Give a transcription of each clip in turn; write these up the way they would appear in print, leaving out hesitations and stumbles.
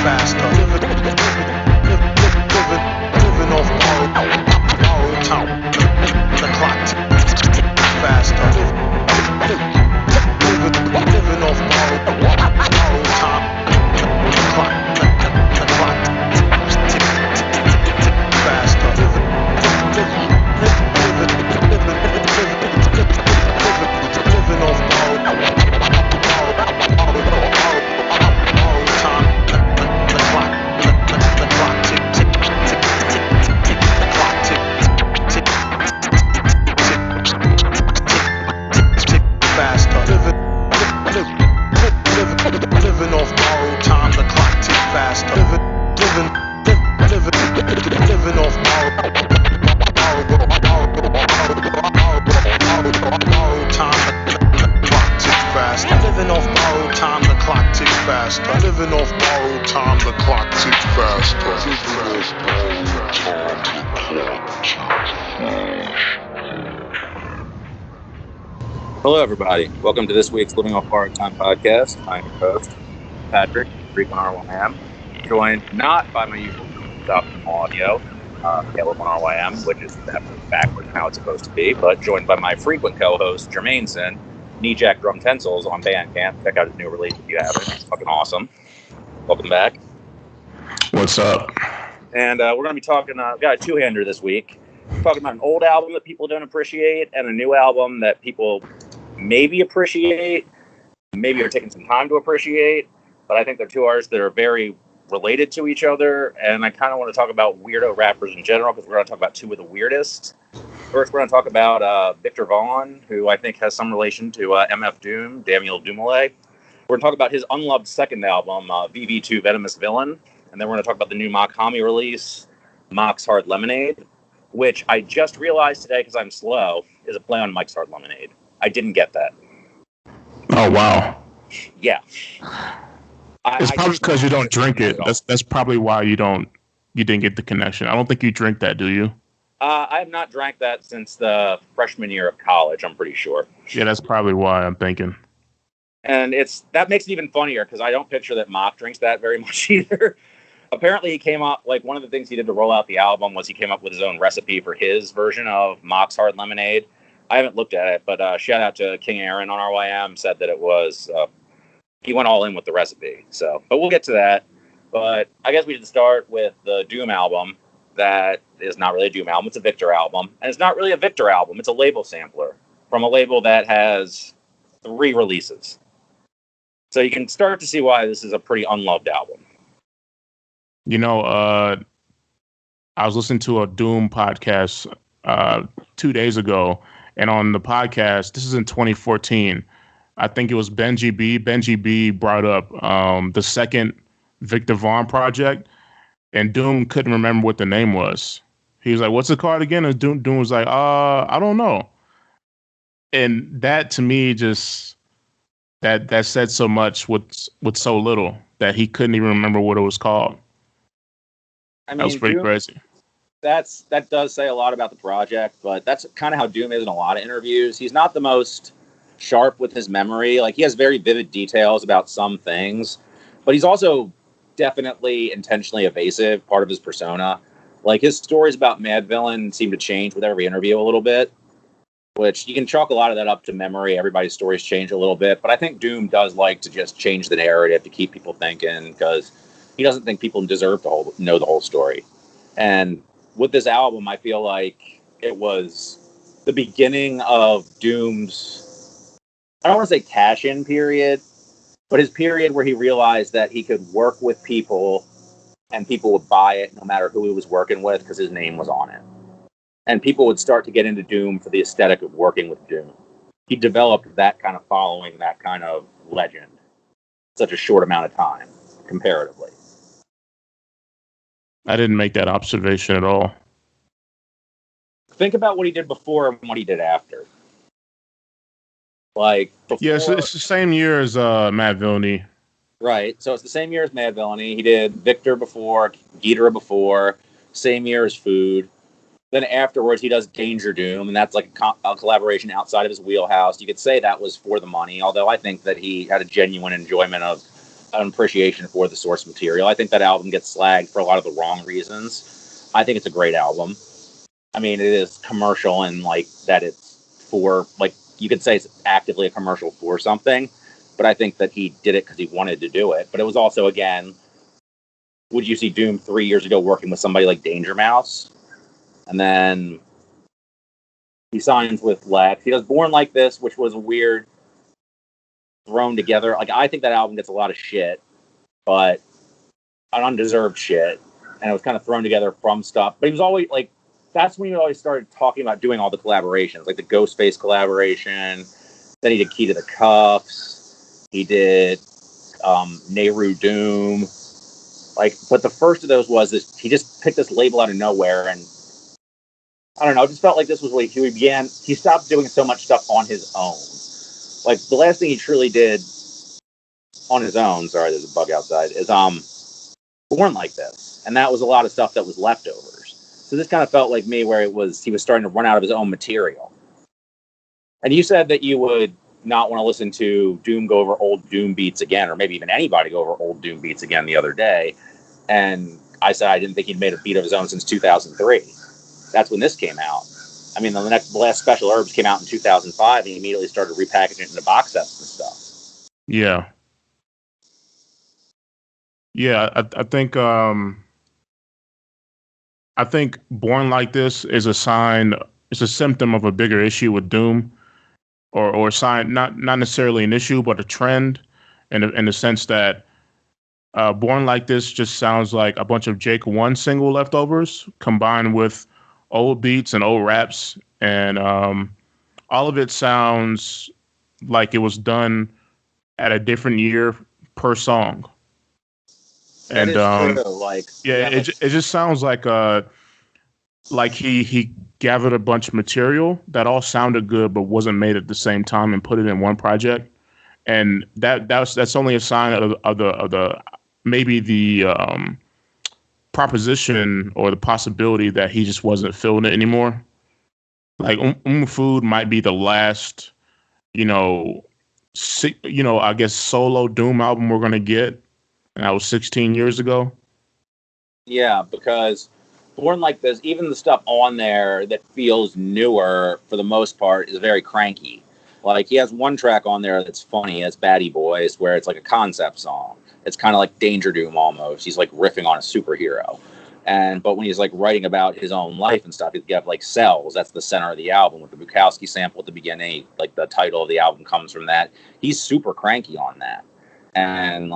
faster. Living off borrowed time. The clock faster. Living off borrowed time. The clock tick faster. Living off borrowed time. The clock tick tick tick tick tick. The clock tick tick tick faster. Living off borrowed time. The clock tick faster. Living off borrowed time. The clock tick faster. Living off borrowed time. The clock tick faster. Living off borrowed time. The clock tick faster. Hello, everybody. Welcome to this week's Living Off Borrowed Time podcast. I'm your host, Patrique, RYM, joined not by my usual audio, Caleb on RYM, which is backwards how it's supposed to be, but joined by my frequent co-host, Jurmainson, Knee Jack Drum Tensils on Bandcamp. Check out his new release if you haven't. It's fucking awesome. Welcome back. What's up? And we're going to be talking, got a two-hander this week. We're talking about an old album that people don't appreciate and a new album that people maybe appreciate, maybe are taking some time to appreciate, but I think they're two artists that are very related to each other, and I kind of want to talk about weirdo rappers in general, because we're going to talk about two of the weirdest. First, we're going to talk about Viktor Vaughn, who I think has some relation to MF Doom, Daniel Dumoulin. We're going to talk about his unloved second album, VV2 Venomous Villain, and then we're going to talk about the new Mach Hommy release, Mach's Hard Lemonade, which I just realized today, because I'm slow, is a play on Mike's Hard Lemonade. I didn't get that. Oh, wow. Yeah. It's probably because you don't drink it. That's probably why you didn't get the connection. I don't think you drink that, do you? I have not drank that since the freshman year of college, I'm pretty sure. Yeah, that's probably why I'm thinking. And that makes it even funnier, because I don't picture that Mach drinks that very much either. Apparently he came up, like, one of the things he did to roll out the album was he came up with his own recipe for his version of Mach's Hard Lemonade. I haven't looked at it, but shout out to King Aaron on RYM, said that it was, he went all in with the recipe. So, but we'll get to that. But I guess we should start with the Doom album. That is not really a Doom album, it's a Viktor album. And it's not really a Viktor album, it's a label sampler from a label that has 3 releases. So you can start to see why this is a pretty unloved album. You know, I was listening to a Doom podcast 2 days ago, and on the podcast, this is in 2014, I think it was Benji B. Benji B brought up the second Viktor Vaughn project, and Doom couldn't remember what the name was. He was like, "What's it called again?" And Doom was like, I don't know." And that, to me, just that said so much with so little, that he couldn't even remember what it was called. I mean, that was pretty crazy. That does say a lot about the project, but that's kind of how Doom is in a lot of interviews. He's not the most sharp with his memory. Like, he has very vivid details about some things, but he's also definitely intentionally evasive, part of his persona. Like, his stories about Madvillain seem to change with every interview a little bit, which you can chalk a lot of that up to memory. Everybody's stories change a little bit, but I think Doom does like to just change the narrative to keep people thinking, because he doesn't think people deserve to know the whole story. And with this album, I feel like it was the beginning of Doom's, I don't want to say cash-in period, but his period where he realized that he could work with people and people would buy it no matter who he was working with, because his name was on it. And people would start to get into Doom for the aesthetic of working with Doom. He developed that kind of following, that kind of legend, in such a short amount of time, comparatively. I didn't make that observation at all. Think about what he did before and what he did after. Like, before, yeah, it's the same year as Madvillain. Right. So it's the same year as Madvillain. He did Viktor before, Ghidorah before, same year as Food. Then afterwards, he does Danger Doom, and that's like a collaboration outside of his wheelhouse. You could say that was for the money, although I think that he had a genuine enjoyment of an appreciation for the source material. I think that album gets slagged for a lot of the wrong reasons. I think it's a great album. I mean, it is commercial and like that it's for, like, you could say it's actively a commercial for something, but I think that he did it because he wanted to do it. But it was also, again, would you see Doom 3 years ago working with somebody like Danger Mouse? And then he signs with Lex. He does Born Like This, which was a weird thrown together. Like, I think that album gets a lot of shit, but an undeserved shit. And it was kind of thrown together from stuff. But he was always like, that's when he always started talking about doing all the collaborations, like the Ghostface collaboration. Then he did Key to the Cuffs. He did Nehru Doom. Like, but the first of those was this, he just picked this label out of nowhere, and I don't know, it just felt like this was what he stopped doing so much stuff on his own. Like, the last thing he truly did on his own, sorry, there's a bug outside, is Born Like This. And that was a lot of stuff that was leftovers. So this kind of felt like me where he was starting to run out of his own material. And you said that you would not want to listen to Doom go over old Doom beats again, or maybe even anybody go over old Doom beats again the other day. And I said I didn't think he'd made a beat of his own since 2003. That's when this came out. I mean, the last Special Herbs came out in 2005, and he immediately started repackaging it into box sets and stuff. Yeah. Yeah, I think Born Like This is a sign, it's a symptom of a bigger issue with Doom, or a sign, not necessarily an issue, but a trend, in the sense that Born Like This just sounds like a bunch of Jake One single leftovers combined with old beats and old raps, and all of it sounds like it was done at a different year per song. And true. Like, yeah, it just sounds like he gathered a bunch of material that all sounded good but wasn't made at the same time and put it in one project, and that's only a sign of the maybe the proposition or the possibility that he just wasn't feeling it anymore. Like Food might be the last, I guess solo Doom album we're gonna get, and that was 16 years ago. Yeah, because Born Like This, even the stuff on there that feels newer for the most part is very cranky. Like, he has one track on there that's funny, it's Batty Boys, where it's like a concept song. It's kind of like Danger Doom almost. He's like riffing on a superhero. But when he's like writing about his own life and stuff, you have like Cells, that's the center of the album with the Bukowski sample at the beginning. Like, the title of the album comes from that. He's super cranky on that. And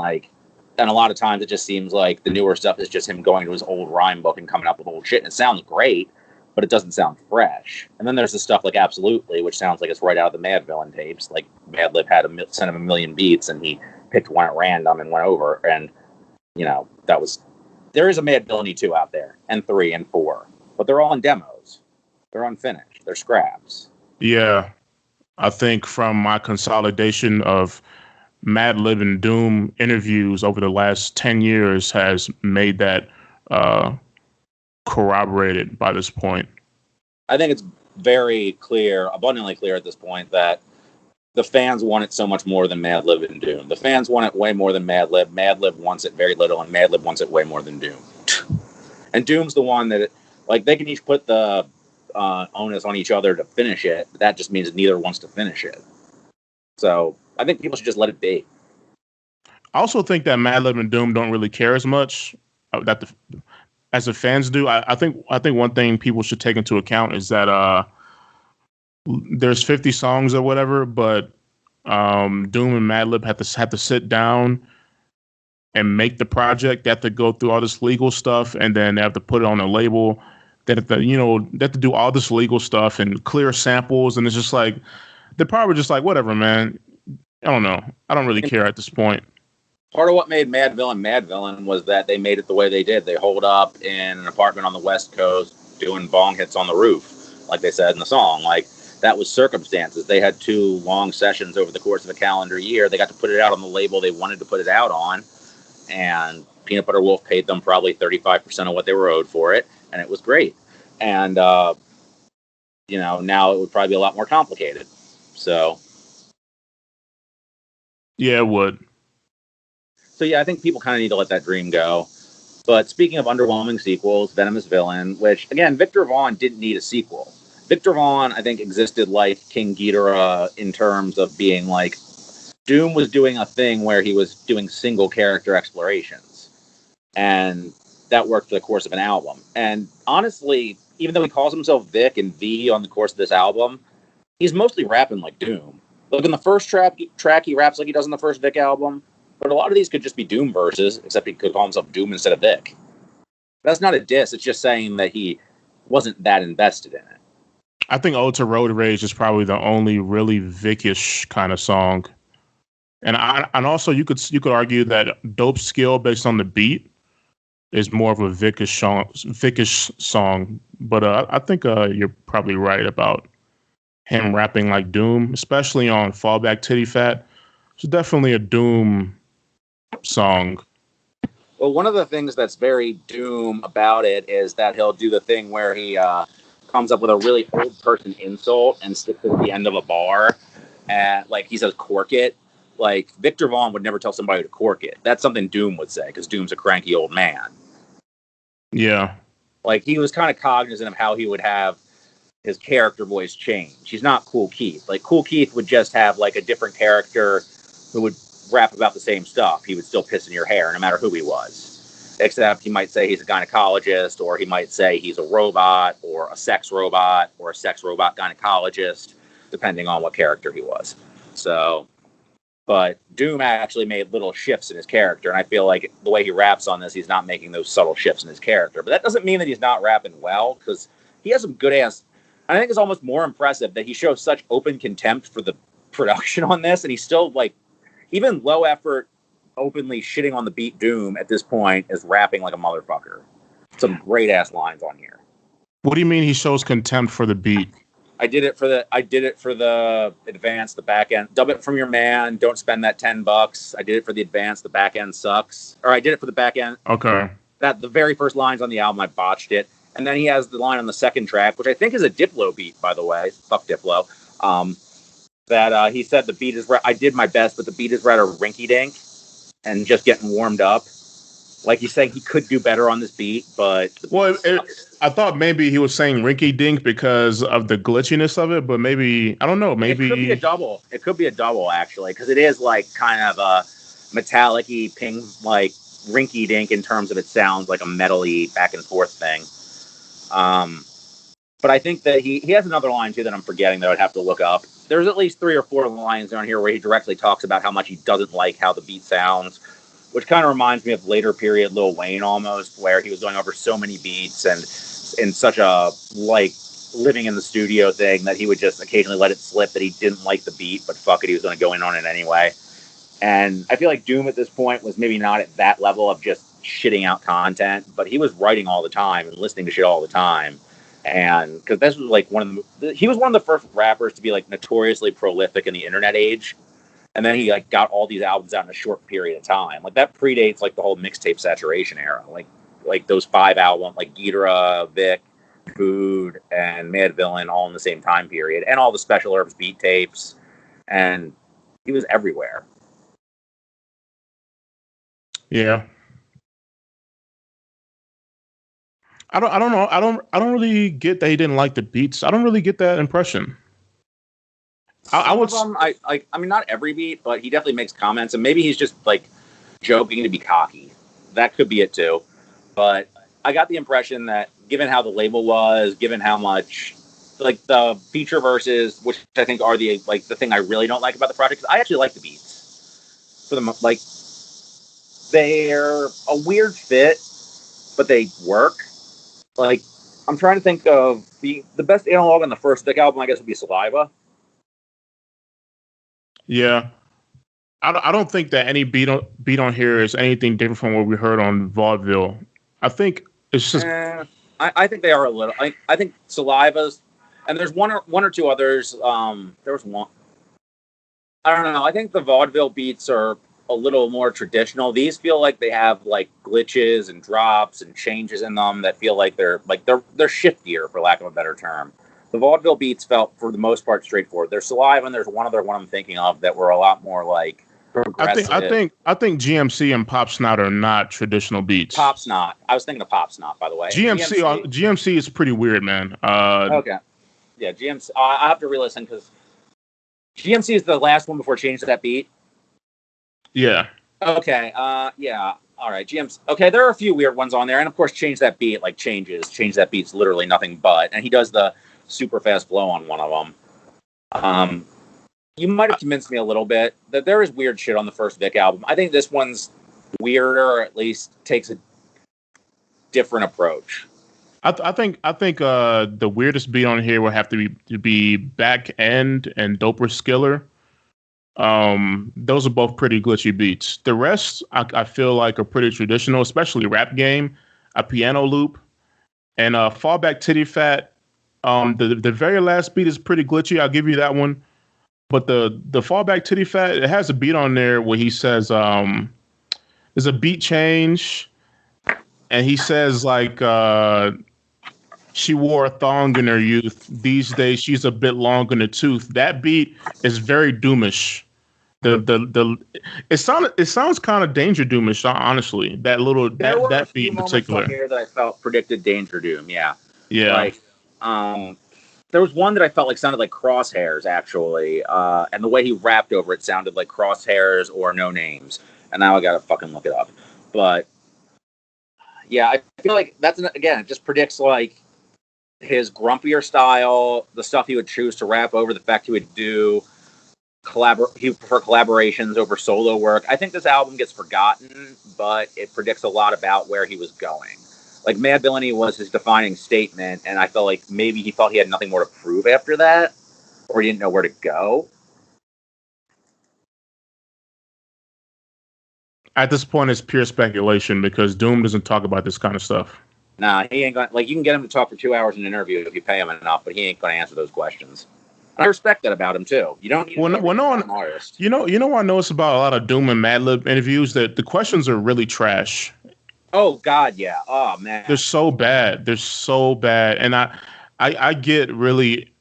a lot of times it just seems like the newer stuff is just him going to his old rhyme book and coming up with old shit. And it sounds great, but it doesn't sound fresh. And then there's the stuff like Absolutely, which sounds like it's right out of the Mad Villain tapes. Like, Madlib had sent him a million beats, and he picked one at random and went over. And, there is a Mad Villainy 2 out there, and 3 and 4. But they're all in demos. They're unfinished. They're scraps. Yeah. I think from my consolidation of Madlib and Doom interviews over the last 10 years has made that corroborated by this point. I think it's very clear, abundantly clear at this point, that the fans want it so much more than Madlib and Doom. The fans want it way more than Madlib. Madlib wants it very little, and Madlib wants it way more than Doom. And Doom's the one that, they can each put the onus on each other to finish it, but that just means neither wants to finish it. So I think people should just let it be. I also think that Madlib and Doom don't really care as much as the fans do. I think one thing people should take into account is that there's 50 songs or whatever, but Doom and Madlib have to sit down and make the project. They have to go through all this legal stuff, and then they have to put it on a label. They have to do all this legal stuff and clear samples, and it's just like they're probably just like, whatever, man. I don't know. I don't really care at this point. Part of what made Mad Villain was that they made it the way they did. They holed up in an apartment on the West Coast doing bong hits on the roof, like they said in the song. Like, that was circumstances. They had 2 long sessions over the course of a calendar year. They got to put it out on the label they wanted to put it out on, and Peanut Butter Wolf paid them probably 35% of what they were owed for it, and it was great. And, now it would probably be a lot more complicated. So... yeah, it would. So yeah, I think people kind of need to let that dream go. But speaking of underwhelming sequels, Venomous Villain, which again, Viktor Vaughn didn't need a sequel. Viktor Vaughn, I think, existed like King Ghidorah in terms of being like Doom was doing a thing where he was doing single character explorations. And that worked for the course of an album. And honestly, even though he calls himself Vic and V on the course of this album, he's mostly rapping like Doom. Like in the first track, he raps like he does in the first Vic album. But a lot of these could just be Doom verses, except he could call himself Doom instead of Vic. That's not a diss. It's just saying that he wasn't that invested in it. I think Ode to Road Rage is probably the only really Vic-ish kind of song. And also you could argue that Dope Skill based on the beat is more of a Vic-ish song. But I think you're probably right about him rapping like Doom, especially on Fallback Titty Fat. It's definitely a Doom song. Well, one of the things that's very Doom about it is that he'll do the thing where he comes up with a really old person insult and sticks it at the end of a bar. And like he says, cork it. Like Viktor Vaughn would never tell somebody to cork it. That's something Doom would say because Doom's a cranky old man. Yeah. Like he was kind of cognizant of how he would have his character voice change. He's not Kool Keith. Like Kool Keith would just have like a different character who would rap about the same stuff. He would still piss in your hair no matter who he was. Except he might say he's a gynecologist, or he might say he's a robot, or a sex robot gynecologist, depending on what character he was. So, but Doom actually made little shifts in his character, and I feel like the way he raps on this, he's not making those subtle shifts in his character. But that doesn't mean that he's not rapping well, because he has some good ass. I think it's almost more impressive that he shows such open contempt for the production on this, and he's still like, even low effort, openly shitting on the beat Doom at this point is rapping like a motherfucker. Some great ass lines on here. What do you mean he shows contempt for the beat? I did it for the advance, the back end. Dub it from your man. Don't spend that $10. I did it for the advance. The back end sucks. Or I did it for the back end. Okay. That the very first lines on the album, I botched it. And then he has the line on the second track, which I think is a Diplo beat, by the way. Fuck Diplo. That he said the beat is. I did my best, but the beat is rather rinky dink, and just getting warmed up. Like he's saying he could do better on this beat, but I thought maybe he was saying rinky dink because of the glitchiness of it, but maybe I don't know. Maybe it could be a double. It could be a double actually, because it is like kind of a metallic-y ping, like rinky dink in terms of it sounds like a metal-y back and forth thing. But I think that he has another line too that I'm forgetting that I'd have to look up. There's at least 3 or 4 lines on here where he directly talks about how much he doesn't like how the beat sounds, which kind of reminds me of later period Lil Wayne almost, where he was going over so many beats and in such a like living in the studio thing that he would just occasionally let it slip that he didn't like the beat, but fuck it, he was going to go in on it anyway. And I feel like Doom at this point was maybe not at that level of just shitting out content, but he was writing all the time and listening to shit all the time. And because this was like he was one of the first rappers to be like notoriously prolific in the internet age. And then he like got all these albums out in a short period of time. Like that predates like the whole mixtape saturation era. Like those 5 albums, like Ghidorah, Vic, Food, and Mad Villain, all in the same time period, and all the Special Herbs beat tapes. And he was everywhere. Yeah. I don't know. I don't really get that he didn't like the beats. I don't really get that impression. I would. I mean, not every beat, but he definitely makes comments, and maybe he's just like joking to be cocky. That could be it too. But I got the impression that, given how the label was, given how much like the feature verses, which I think are the thing I really don't like about the project, I actually like the beats. For them, like they're a weird fit, but they work. Like, I'm trying to think of the best analog on the first Vic album, I guess, would be Saliva. Yeah. I don't think that any beat on here is anything different from what we heard on Vaudeville. I think it's just... I think they are a little... I think Saliva's... And there's one or two others. There was one... I don't know. I think the Vaudeville beats are a little more traditional. These feel like they have like glitches and drops and changes in them that feel like they're shiftier, for lack of a better term. The Vaudeville beats felt for the most part straightforward. There's Saliva and there's one other one I'm thinking of that were a lot more like progressive. I think GMC and Pop Snot are not traditional beats. Pop Snot. I was thinking of Pop Snot, by the way. GMC is pretty weird, man. Okay. Yeah, GMC. I have to re-listen because GMC is the last one before Change That Beat. Yeah. Okay. Yeah. All right. GMC. Okay, there are a few weird ones on there, and of course, Change That Beat Change That Beat's literally nothing but, and he does the super fast flow on one of them. You might have convinced me a little bit that there is weird shit on the first Vic album. I think this one's weirder, or at least takes a different approach. I think the weirdest beat on here would have to be Back End and Doper Skiller. Those are both pretty glitchy beats. The rest I feel like are pretty traditional, especially Rap Game, a piano loop, and Fallback Titty Fat. The very last beat is pretty glitchy. I'll give you that one. But the Fallback Titty Fat, it has a beat on there where he says there's a beat change, and he says like she wore a thong in her youth. These days she's a bit long in the tooth. That beat is very doomish. It sounds kind of Danger Doomish, honestly. That beat in particular. Here that I felt predicted Danger Doom. Yeah. Yeah. Like there was one that I felt like sounded like Crosshairs, actually. And the way he rapped over it sounded like Crosshairs or No Names. And now I gotta fucking look it up. But yeah, I feel like it just predicts like his grumpier style, the stuff he would choose to rap over, the fact he would do he would prefer collaborations over solo work. I think this album gets forgotten, but it predicts a lot about where he was going. Like Mad Villainy was his defining statement, and I felt like maybe he thought he had nothing more to prove after that, or he didn't know where to go. At this point, it's pure speculation because Doom doesn't talk about this kind of stuff. Nah, he ain't going. Like you can get him to talk for 2 hours in an interview if you pay him enough, but he ain't going to answer those questions. And I respect that about him too. You don't. Artist. You know what I noticed about a lot of Doom and Madlib interviews that the questions are really trash. Oh God, yeah. Oh man, they're so bad. And I get really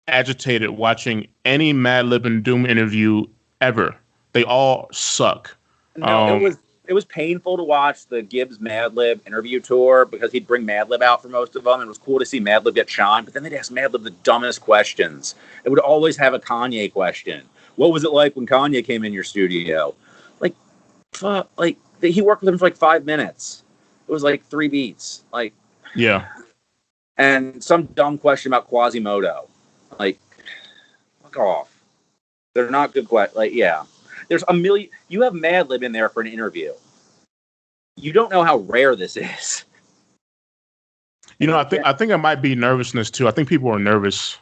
agitated watching any Madlib and Doom interview ever. They all suck. No, it was painful to watch the Gibbs Madlib interview tour because he'd bring Madlib out for most of them. And it was cool to see Madlib get shine, but then they'd ask Madlib the dumbest questions. It would always have a Kanye question. What was it like when Kanye came in your studio? Like, fuck, like he worked with him for like 5 minutes. It was like 3 beats. Like, yeah. And some dumb question about Quasimodo. Like, fuck off. They're not good questions. Like, yeah. There's a million. You have Madlib in there for an interview. You don't know how rare this is. You know, I think it might be nervousness too. I think people are nervous.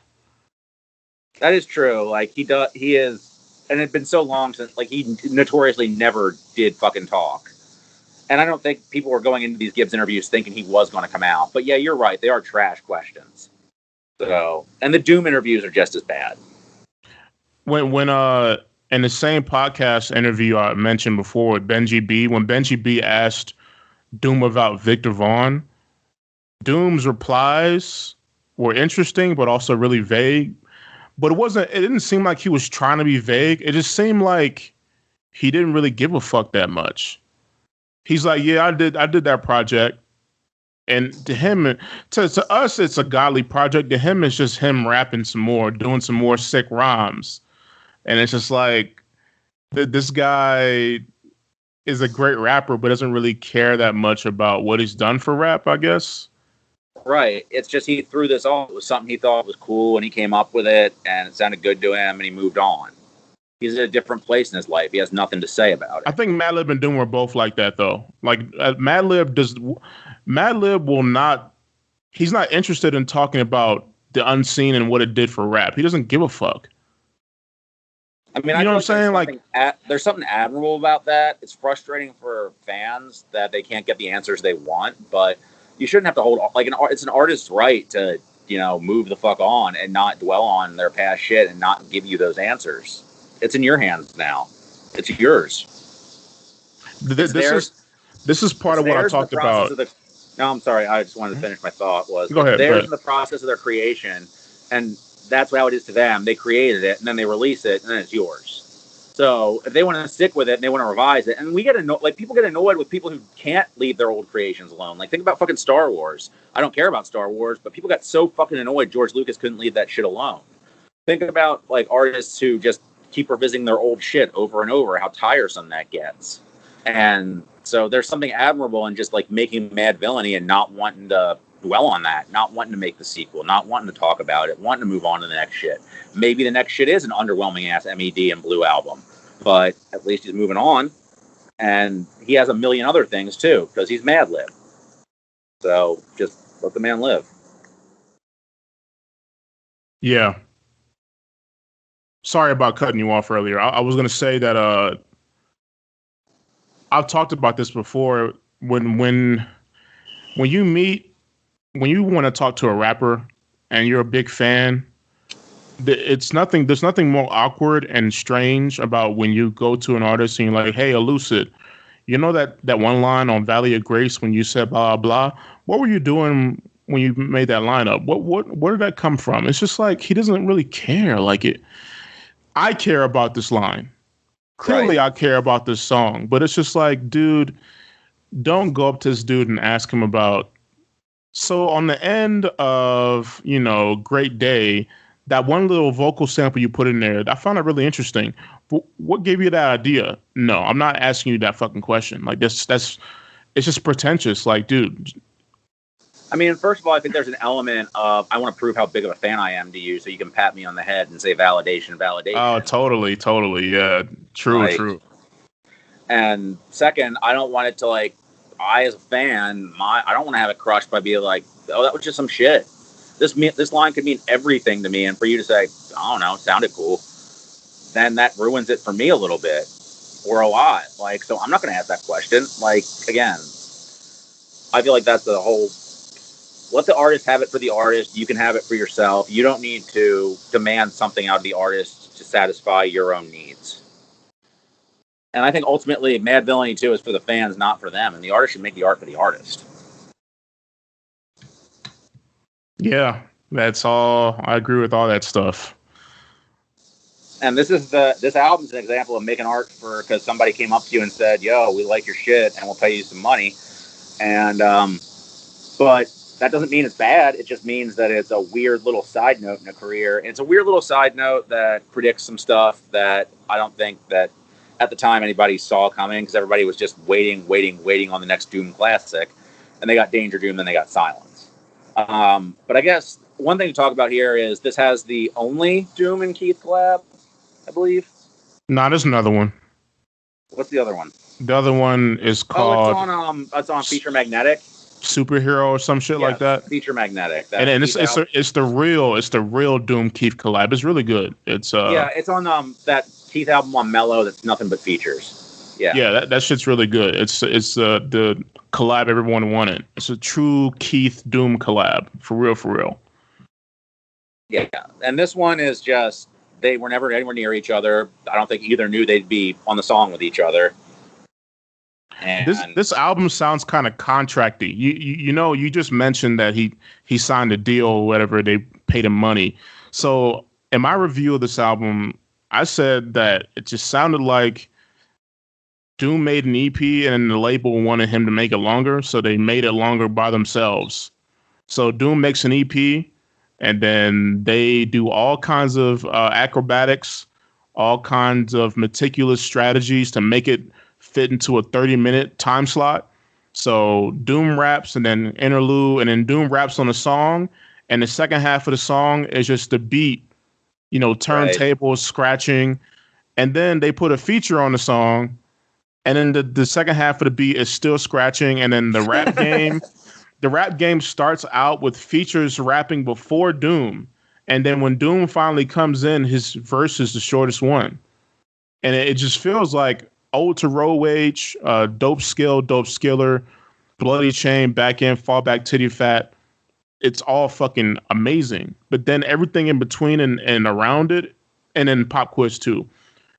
That is true. Like he is, and it's been so long since like he notoriously never did fucking talk. And I don't think people were going into these Gibbs interviews thinking he was going to come out. But yeah, you're right. They are trash questions. So, and the Doom interviews are just as bad. When in the same podcast interview I mentioned before with Benji B, when Benji B asked Doom about Viktor Vaughn, Doom's replies were interesting, but also really vague. But it didn't seem like he was trying to be vague. It just seemed like he didn't really give a fuck that much. He's like, yeah, I did that project. And to him, to us, it's a godly project. To him, it's just him rapping some more, doing some more sick rhymes. And it's just like, this guy is a great rapper, but doesn't really care that much about what he's done for rap, I guess. Right. It's just he threw this off. It was something he thought was cool, and he came up with it, and it sounded good to him, and he moved on. He's in a different place in his life. He has nothing to say about it. I think Madlib and Doom were both like that, though. Like, Madlib will not... He's not interested in talking about the unseen and what it did for rap. He doesn't give a fuck. I mean, you know what I'm saying? There's something admirable about that. It's frustrating for fans that they can't get the answers they want, but you shouldn't have to hold like it's an artist's right to, move the fuck on and not dwell on their past shit and not give you those answers. It's in your hands now. It's yours. This is part of what I talked about. No, I'm sorry. I just wanted to finish my thought. Go ahead. Theirs in the process of their creation, and that's how it is to them. They created it, and then they release it, and then it's yours. So if they want to stick with it and they want to revise it, and we get people get annoyed with people who can't leave their old creations alone. Like think about fucking Star Wars. I don't care about Star Wars, but people got so fucking annoyed George Lucas couldn't leave that shit alone. Think about like artists who just keep revisiting their old shit over and over, how tiresome that gets. And so there's something admirable in just like making Mad Villainy and not wanting to dwell on that, not wanting to make the sequel, not wanting to talk about it, wanting to move on to the next shit. Maybe the next shit is an underwhelming ass MED and Blue album, but at least he's moving on. And he has a million other things too, because he's Madlib. So just let the man live. Yeah. Sorry about cutting you off earlier. I was going to say that I've talked about this before. When you want to talk to a rapper and you're a big fan, there's nothing more awkward and strange about when you go to an artist and you're like, hey, Elucid, you know that one line on Valley of Grace when you said blah, blah, what were you doing when you made that line up? Where did that come from? It's just like, he doesn't really care. Like I care about this line. Clearly, right. I care about this song, but it's just like, dude, don't go up to this dude and ask him about. So on the end of, Great Day, that one little vocal sample you put in there, I found it really interesting. But what gave you that idea? No, I'm not asking you that fucking question. Like it's just pretentious. Like, dude. I mean, first of all, I think there's an element of I want to prove how big of a fan I am to you, so you can pat me on the head and say validation. Oh, totally. Yeah, true. And second, I don't want it to I as a fan, I don't want to have it crushed by being like, oh, that was just some shit. This line could mean everything to me, and for you to say, I don't know, it sounded cool, then that ruins it for me a little bit or a lot. So I'm not going to ask that question. Again, I feel like that's the whole. Let the artist have it for the artist. You can have it for yourself. You don't need to demand something out of the artist to satisfy your own needs. And I think ultimately Mad Villainy 2 is for the fans, not for them. And the artist should make the art for the artist. Yeah, that's all. I agree with all that stuff. And this album's an example of making art because somebody came up to you and said, yo, we like your shit and we'll pay you some money. And, but that doesn't mean it's bad. It just means that it's a weird little side note in a career. And it's a weird little side note that predicts some stuff that I don't think that at the time anybody saw coming, because everybody was just waiting on the next Doom classic. And they got Danger Doom, then they got Silence. But I guess one thing to talk about here is this has the only Doom and Keith collab, I believe. No, there's another one. What's the other one? The other one is called... it's on Feature Magnetic. Superhero or some shit like that. Feature Magnetic. And it's the real Doom Keith collab. It's really good. It's it's on that Keith album on Mellow that's nothing but features. Yeah, that shit's really good. It's the collab everyone wanted. It's a true Keith Doom collab for real. Yeah, and this one is just they were never anywhere near each other. I don't think either knew they'd be on the song with each other. And this album sounds kind of contracty. You just mentioned that he signed a deal or whatever, they paid him money. So in my review of this album, I said that it just sounded like Doom made an EP and then the label wanted him to make it longer, so they made it longer by themselves. So Doom makes an EP and then they do all kinds of acrobatics, all kinds of meticulous strategies to make it fit into a 30-minute time slot. So Doom raps and then interlude, and then Doom raps on a song, and the second half of the song is just the beat, turntables, scratching, and then they put a feature on the song, and then the second half of the beat is still scratching, and then the rap game starts out with features rapping before Doom, and then when Doom finally comes in, his verse is the shortest one, and it just feels like Ode to Road Wage, Dope Skill, Dope Skiller, Bloody Chain, Back End, Fall Back, Titty Fat. It's all fucking amazing. But then everything in between and around it, and then Pop Quiz too.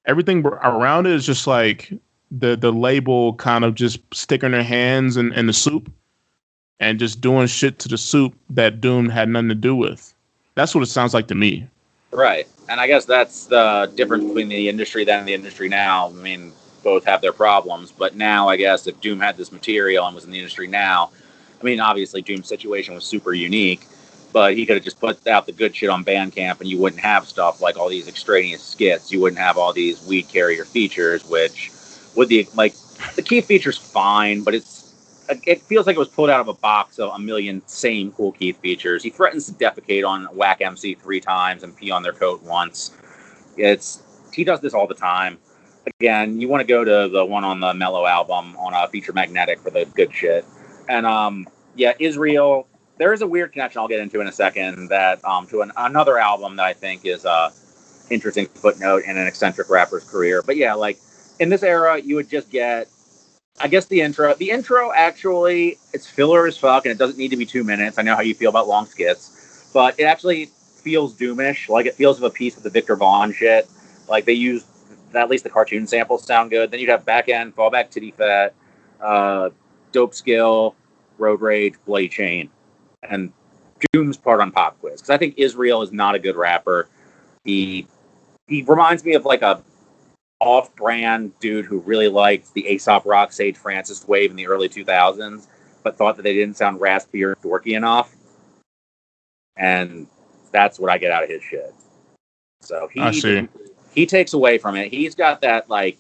Everything around it is just like the label kind of just sticking their hands in the soup and just doing shit to the soup that Doom had nothing to do with. That's what it sounds like to me. Right. And I guess that's the difference between the industry then and the industry now. I mean, both have their problems, but now I guess if Doom had this material and was in the industry now, I mean, obviously Doom's situation was super unique, but he could have just put out the good shit on Bandcamp and you wouldn't have stuff like all these extraneous skits. You wouldn't have all these weed carrier features, which would the key feature's fine, but it feels like it was pulled out of a box of a million same Cool Keith features. He threatens to defecate on Whack MC 3 times and pee on their coat once. He does this all the time. Again, you want to go to the one on the Mellow album on Feature Magnetic for the good shit. And Israel, there is a weird connection I'll get into in a second that to another album that I think is a interesting footnote in an eccentric rapper's career. But yeah, like in this era, you would just get, I guess, the intro. The intro, actually, it's filler as fuck, and it doesn't need to be 2 minutes. I know how you feel about long skits, but it actually feels Doomish. Like, it feels of a piece of the Viktor Vaughn shit. Like, they use, at least the cartoon samples sound good. Then you'd have Back End, Fallback Titty Fat, Dope Skill, Road Rage, Bloody Chain, and Doom's part on Pop Quiz. Because I think Israel is not a good rapper. He reminds me of, like, a off-brand dude who really liked the Aesop Rock Sage Francis wave in the early 2000s, but thought that they didn't sound raspy or dorky enough. And that's what I get out of his shit. So he takes away from it. He's got that, like,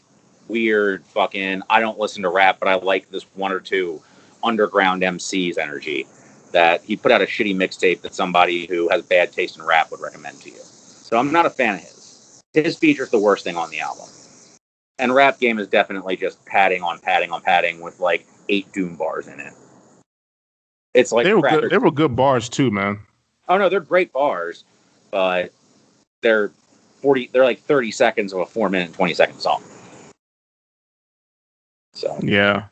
weird fucking, I don't listen to rap, but I like this one or two underground MCs energy that he put out a shitty mixtape that somebody who has bad taste in rap would recommend to you. So I'm not a fan of his. His feature's the worst thing on the album. And Rap Game is definitely just padding on padding on padding with like 8 Doom bars in it. It's like they were good bars too, man. Oh no, they're great bars, but they're like 30 seconds of a 4-minute and 20-second song. So yeah.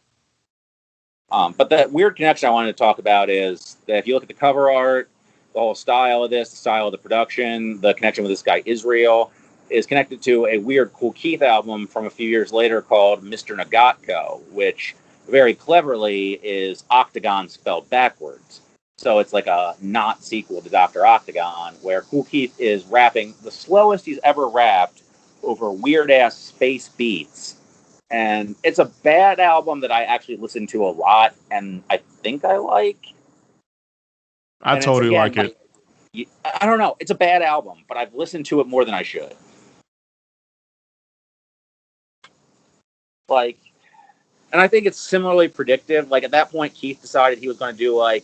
But that weird connection I wanted to talk about is that if you look at the cover art, the whole style of this, the style of the production, the connection with this guy Israel is connected to a weird Cool Keith album from a few years later called Mr. Nagatco, which very cleverly is Octagon spelled backwards. So it's like a not sequel to Dr. Octagon, where Cool Keith is rapping the slowest he's ever rapped over weird-ass space beats. And it's a bad album that I actually listen to a lot, and I think I like. I totally like it. I don't know. It's a bad album, but I've listened to it more than I should. Like, and I think it's similarly predictive. Like, at that point, Keith decided he was going to do, like,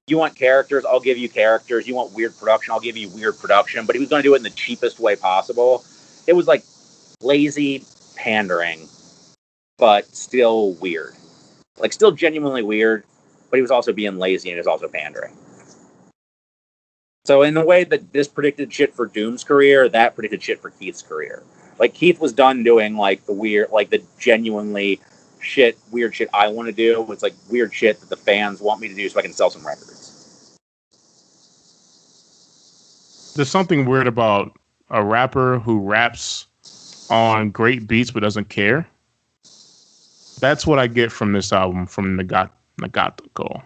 you want characters, I'll give you characters. You want weird production, I'll give you weird production. But he was going to do it in the cheapest way possible. It was, like, lazy pandering, but still weird. Like, still genuinely weird, but he was also being lazy and he was also pandering. So in the way that this predicted shit for Doom's career, that predicted shit for Keith's career. Like, Keith was done doing, like, the weird, like, the genuinely weird shit I want to do. It's, like, weird shit that the fans want me to do so I can sell some records. There's something weird about a rapper who raps on great beats but doesn't care. That's what I get from this album, from Nagatco.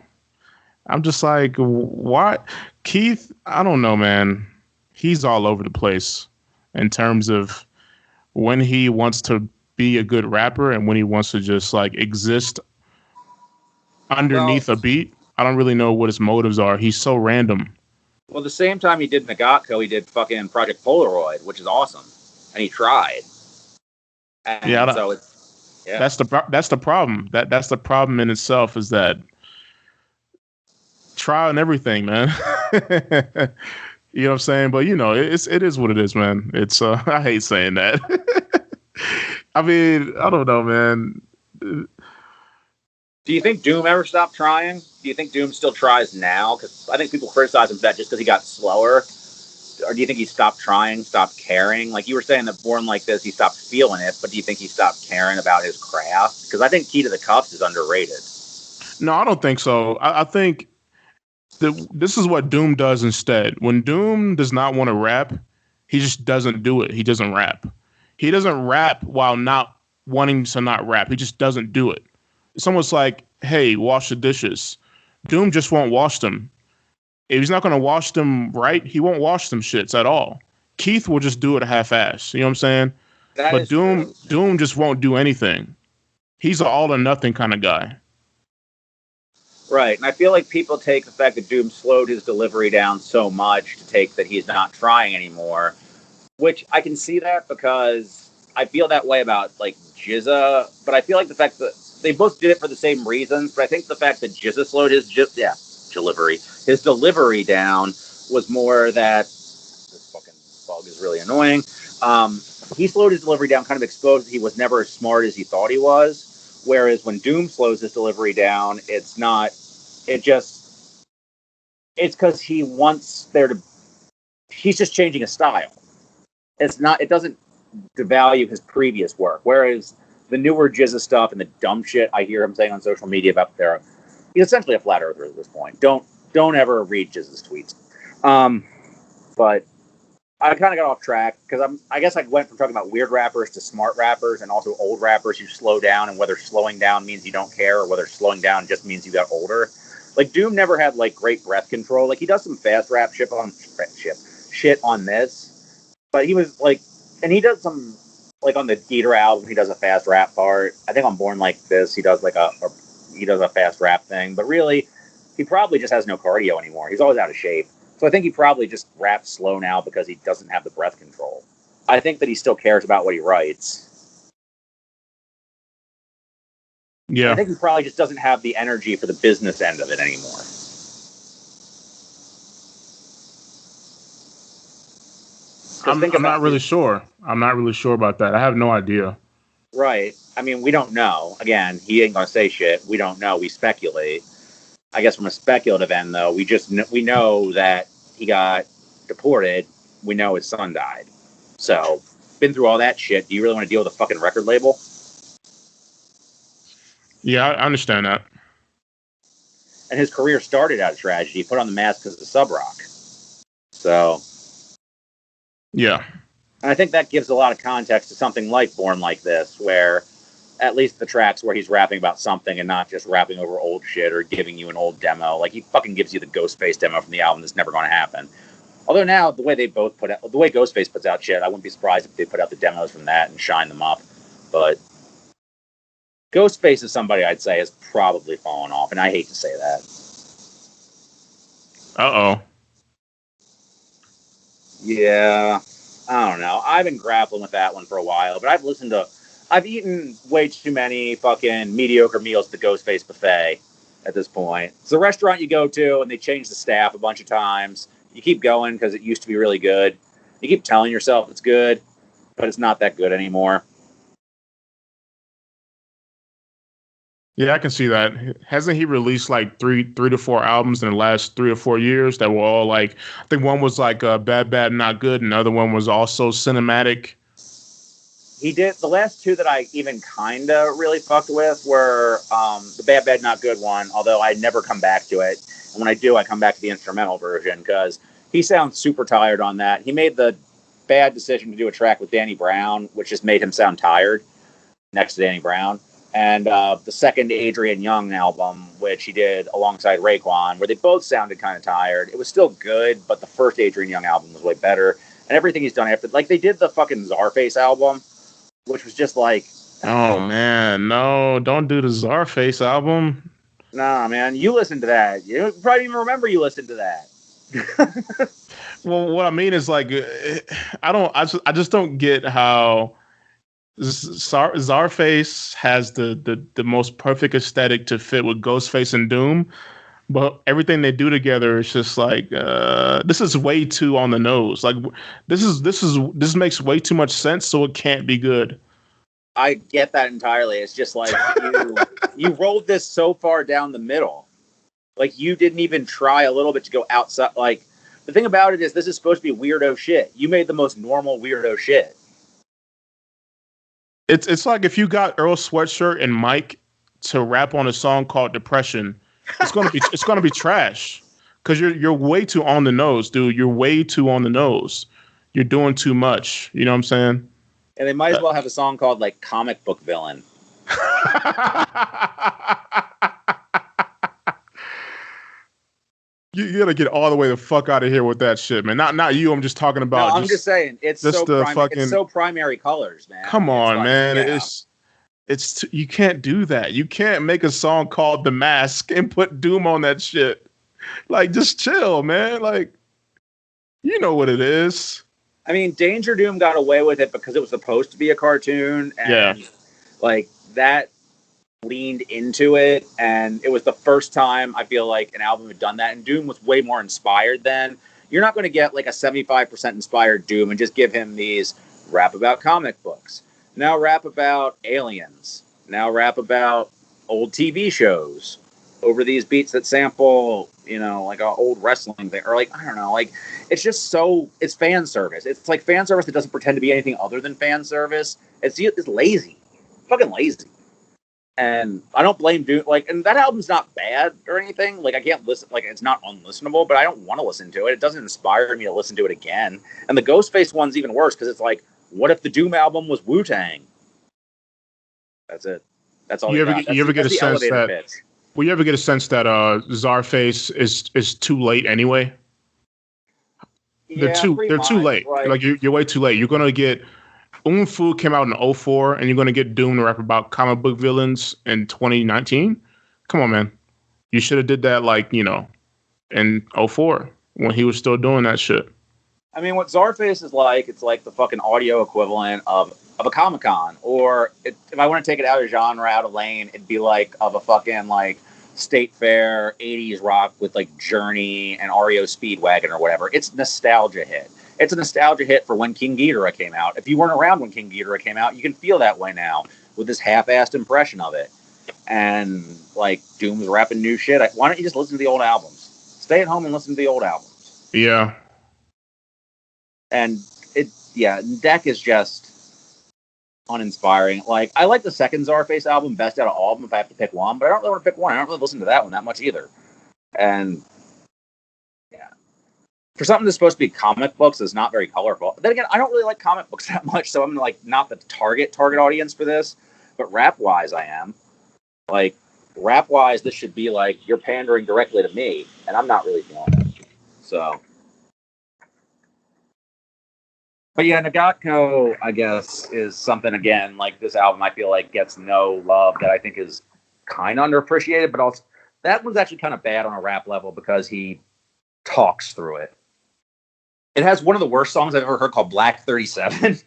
I'm just like, why? Keith, I don't know, man. He's all over the place in terms of when he wants to be a good rapper and when he wants to just like exist underneath a beat. I don't really know what his motives are. He's so random. Well, the same time he did Nagatco, he did fucking Project Polaroid, which is awesome. And he tried. And yeah, so that's the problem. That's the problem in itself, is that trial and everything, man. You know what I'm saying? But you know, it is what it is, man. It's I hate saying that. I mean, I don't know, man. Do you think Doom ever stopped trying? Do you think Doom still tries now? Because I think people criticize him for that just because he got slower. Or do you think he stopped trying, stopped caring? Like you were saying that Born Like This, he stopped feeling it, but do you think he stopped caring about his craft? Because I think Key to the Cuffs is underrated. No, I don't think so. I think this is what Doom does instead. When Doom does not want to rap, he just doesn't do it. He doesn't rap. He doesn't rap while not wanting to not rap. He just doesn't do it. It's almost like, hey, wash the dishes. Doom just won't wash them. If he's not going to wash them right, he won't wash them shits at all. Keith will just do it half-ass. You know what I'm saying? That But is true. Doom just won't do anything. He's an all or nothing kind of guy. Right, and I feel like people take the fact that Doom slowed his delivery down so much to take that he's not trying anymore, which I can see that because I feel that way about like Jizza, but I feel like the fact that they both did it for the same reasons, but I think the fact that Jizza slowed his delivery down was more that this fucking bug is really annoying. He slowed his delivery down, kind of exposed that he was never as smart as he thought he was. Whereas when Doom slows his delivery down, it's not. It's because he wants there to. He's just changing his style. It's not. It doesn't devalue his previous work. Whereas the newer Jizza stuff and the dumb shit I hear him saying on social media about he's essentially a flat earther at this point. Don't ever read Jizza's tweets. But I kind of got off track because I guess I went from talking about weird rappers to smart rappers and also old rappers who slow down, and whether slowing down means you don't care or whether slowing down just means you got older. Like Doom never had like great breath control. Like he does some fast rap shit on this, but he was like, and he does some like on the Dieter album. He does a fast rap part. I think on Born Like This, he does like he does a fast rap thing. But really, he probably just has no cardio anymore. He's always out of shape. So I think he probably just raps slow now because he doesn't have the breath control. I think that he still cares about what he writes. Yeah. I think he probably just doesn't have the energy for the business end of it anymore. I'm not really sure. I'm not really sure about that. I have no idea. Right. I mean, we don't know. Again, he ain't gonna say shit. We don't know. We speculate. I guess from a speculative end, though, we know that he got deported. We know his son died. So, been through all that shit. Do you really want to deal with a fucking record label? Yeah, I understand that. And his career started out of tragedy. He put on the mask because of Sub Rock. So, yeah. And I think that gives a lot of context to something like Born Like This, where at least the tracks where he's rapping about something and not just rapping over old shit or giving you an old demo. Like he fucking gives you the Ghostface demo from the album that's never going to happen. Although now the way Ghostface puts out shit, I wouldn't be surprised if they put out the demos from that and shine them up. But Ghostface is somebody I'd say has probably fallen off, and I hate to say that. Uh-oh. Yeah, I don't know. I've been grappling with that one for a while, but I've eaten way too many fucking mediocre meals at the Ghostface buffet at this point. It's a restaurant you go to, and they change the staff a bunch of times. You keep going because it used to be really good. You keep telling yourself it's good, but it's not that good anymore. Yeah, I can see that. Hasn't he released like three to four albums in the last 3 or 4 years that were all like, I think one was like Bad, Bad, Not Good. And another one was also cinematic. He did. The last two that I even kind of really fucked with were the Bad, Bad, Not Good one, although I never come back to it. And when I do, I come back to the instrumental version because he sounds super tired on that. He made the bad decision to do a track with Danny Brown, which just made him sound tired next to Danny Brown. And the second Adrian Young album, which he did alongside Raekwon, where they both sounded kind of tired. It was still good, but the first Adrian Young album was way better. And everything he's done after, like they did the fucking Czarface album, which was just like... Oh, man, no, don't do the Czarface album. Nah, man, you listened to that. You probably even remember you listened to that. Well, what I mean is like, I just don't get how... Czarface has the most perfect aesthetic to fit with Ghostface and Doom, but everything they do together is just like this is way too on the nose. Like this makes way too much sense, so it can't be good. I get that entirely. It's just like you rolled this so far down the middle, like you didn't even try a little bit to go outside. Like the thing about it is, this is supposed to be weirdo shit. You made the most normal weirdo shit. It's like if you got Earl Sweatshirt and Mike to rap on a song called Depression, it's gonna be trash because you're way too on the nose, dude. You're way too on the nose. You're doing too much. You know what I'm saying? And they might as well have a song called like Comic Book Villain. you gotta get all the way the fuck out of here with that shit, man. Not you. I'm just talking about. No, I'm just saying it's it's so primary colors, man. Come on, man. You can't do that. You can't make a song called The Mask and put Doom on that shit. Like, just chill, man. Like, you know what it is. I mean, Danger Doom got away with it because it was supposed to be a cartoon, and like that leaned into it, and it was the first time I feel like an album had done that, and Doom was way more inspired then. You're not going to get like a 75% inspired Doom and just give him these rap about comic books. Now rap about aliens. Now rap about old TV shows over these beats that sample, you know, like an old wrestling thing. Or like, I don't know, like it's just it's fan service. It's like fan service that doesn't pretend to be anything other than fan service. It's lazy. Fucking lazy. And I don't blame Doom. Like, and that album's not bad or anything. Like, I can't listen. Like, it's not unlistenable, but I don't want to listen to it. It doesn't inspire me to listen to it again. And the Ghostface one's even worse because it's like, what if the Doom album was Wu-Tang? That's it. That's all. You ever get a sense that? Will you ever get a sense that Czarface is too late anyway? They're too late. Right. Like you're way too late. You're gonna get. Fu came out in 2004, and you're going to get Doom to rap about comic book villains in 2019? Come on, man. You should have did that, like, you know, in 2004 when he was still doing that shit. I mean, what Czarface is like, it's like the fucking audio equivalent of a Comic-Con. Or if I want to take it out of genre, out of lane, it'd be like of a fucking, like, State Fair 80s rock with, like, Journey and REO Speedwagon or whatever. It's nostalgia hit. It's a nostalgia hit for when King Ghidorah came out. If you weren't around when King Ghidorah came out, you can feel that way now with this half-assed impression of it. And, like, Doom's rapping new shit. Why don't you just listen to the old albums? Stay at home and listen to the old albums. Yeah. And, Deck is just uninspiring. Like, I like the second Czarface album best out of all of them if I have to pick one, but I don't really want to pick one. I don't really listen to that one that much either. And... for something that's supposed to be comic books that's not very colorful. Then again, I don't really like comic books that much, so I'm like not the target audience for this. But rap-wise, I am. Like, rap-wise, this should be like you're pandering directly to me, and I'm not really feeling it. So. But yeah, Nagatco, I guess, is something, again, like this album I feel like gets no love that I think is kind of underappreciated, but also that was actually kind of bad on a rap level because he talks through it. It has one of the worst songs I've ever heard called Black 37.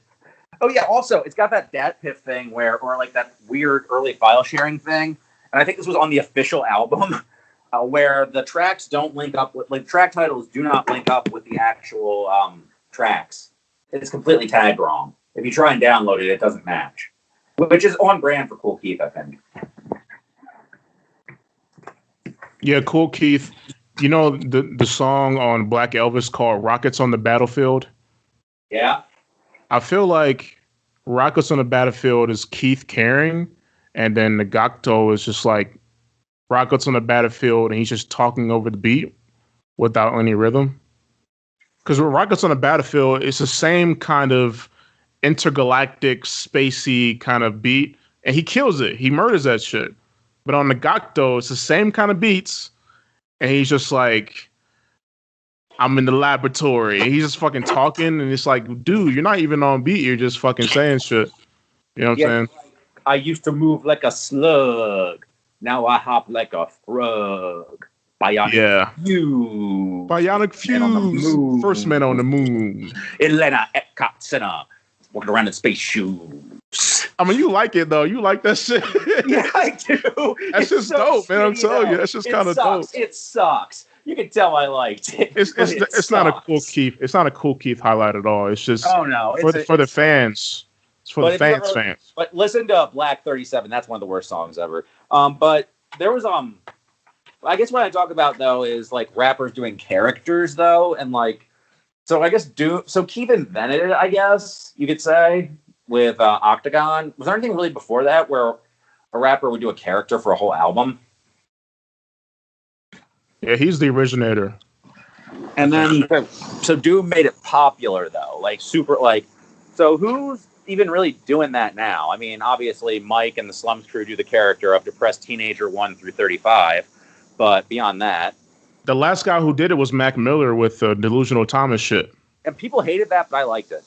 Oh, yeah. Also, it's got that Dat Piff thing or like that weird early file sharing thing. And I think this was on the official album where the tracks don't link up with, like, track titles do not link up with the actual tracks. It's completely tagged wrong. If you try and download it, it doesn't match, which is on brand for Kool Keith, I think. Yeah, Kool Keith. You know the song on Black Elvis called Rockets on the Battlefield? Yeah. I feel like Rockets on the Battlefield is Keith caring, and then Nagatco is just like Rockets on the Battlefield, and he's just talking over the beat without any rhythm. Because with Rockets on the Battlefield, it's the same kind of intergalactic, spacey kind of beat, and he kills it. He murders that shit. But on Nagatco, it's the same kind of beats, and he's just like, I'm in the laboratory. And he's just fucking talking, and it's like, dude, you're not even on beat. You're just fucking saying shit. You know what I'm saying? I used to move like a slug. Now I hop like a frog. Bionic Fuse. Bionic Fuse. First man on the moon. Elena Epcot Center. Walking around in space shoes. I mean, you like it, though. You like that shit. Yeah, I do. That's just so dope, man. I'm telling you. That's just kind of dope. It sucks. You can tell I liked it. It's not a Kool Keith. It's not a Kool Keith highlight at all. It's just for the fans. It's for the fans. But listen to Black 37. That's one of the worst songs ever. But there was I guess what I talk about though is like rappers doing characters though, and like so I guess Keith invented it. I guess you could say with Octagon. Was there anything really before that where a rapper would do a character for a whole album? Yeah, he's the originator. And then, so Doom made it popular, though. Like, super, like, so who's even really doing that now? I mean, obviously, Mike and the Slums Crew do the character of Depressed Teenager 1 through 35. But beyond that. The last guy who did it was Mac Miller with Delusional Thomas shit. And people hated that, but I liked it.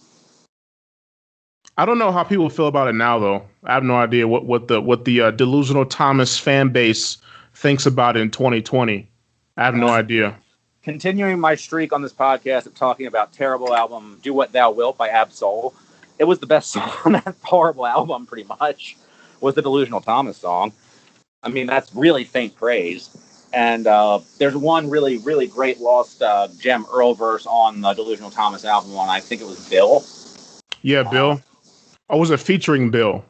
I don't know how people feel about it now, though. I have no idea what the Delusional Thomas fan base thinks about it in 2020. I have no idea. Continuing my streak on this podcast of talking about terrible album Do What Thou Wilt by Ab-Soul, it was the best song on that horrible album, pretty much, was the Delusional Thomas song. I mean, that's really faint praise. And there's one really, really great lost gem Earl verse on the Delusional Thomas album on, I think it was Bill. Yeah, Bill. Or was it featuring Bill?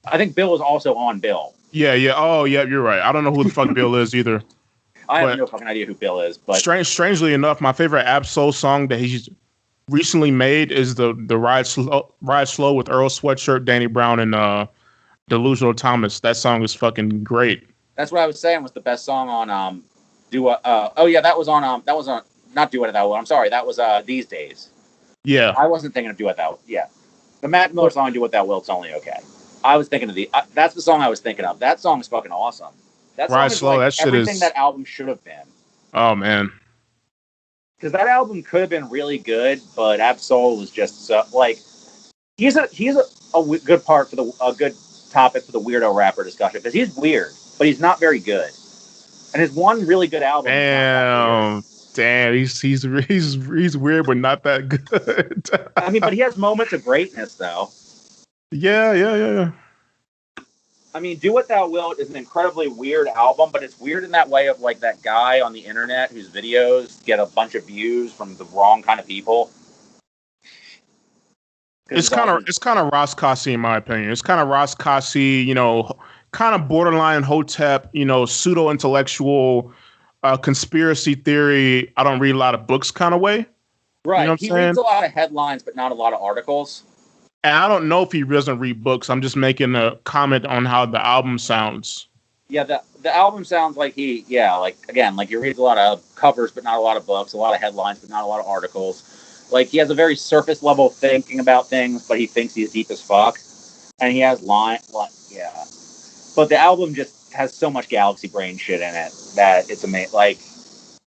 I think Bill was also on Bill. Yeah. Oh, yeah, you're right. I don't know who the fuck Bill is either. I have no fucking idea who Bill is. But strangely enough, my favorite Ab-Soul song that he's recently made is the Ride Slow with Earl Sweatshirt, Danny Brown, and Delusional Thomas. That song is fucking great. That's what I was saying was the best song on that was on not Do What Thou Wilt. I'm sorry, that was These Days. Yeah. I wasn't thinking of Do What Thou Wilt. Yeah. The Mac Miller song Do What Thou Wilt's only okay. I was thinking of that's the song I was thinking of. That song is fucking awesome. That song is Slow, like that shit everything is... that album should have been. Oh man. Because that album could have been really good, but Ab-Soul was just so, like he's a good part for a good topic for the weirdo rapper discussion because he's weird, but he's not very good. And his one really good album. Damn, he's weird, but not that good. I mean, but he has moments of greatness, though. Yeah. I mean, Do What Thou Wilt is an incredibly weird album, but it's weird in that way of like that guy on the internet whose videos get a bunch of views from the wrong kind of people. It's kind of Ross Kasi in my opinion. It's kind of Ross Kasi, kind of borderline Hotep, pseudo intellectual, conspiracy theory. I don't read a lot of books kind of way. Right. You know what he I'm saying? reads a lot of headlines, but not a lot of articles. And I don't know if he doesn't read books. I'm just making a comment on how the album sounds. Yeah, the album sounds like he reads a lot of covers, but not a lot of books, a lot of headlines, but not a lot of articles. Like, he has a very surface level thinking about things, but he thinks he's deep as fuck. And he has yeah. But the album just has so much galaxy brain shit in it that it's amazing. Like,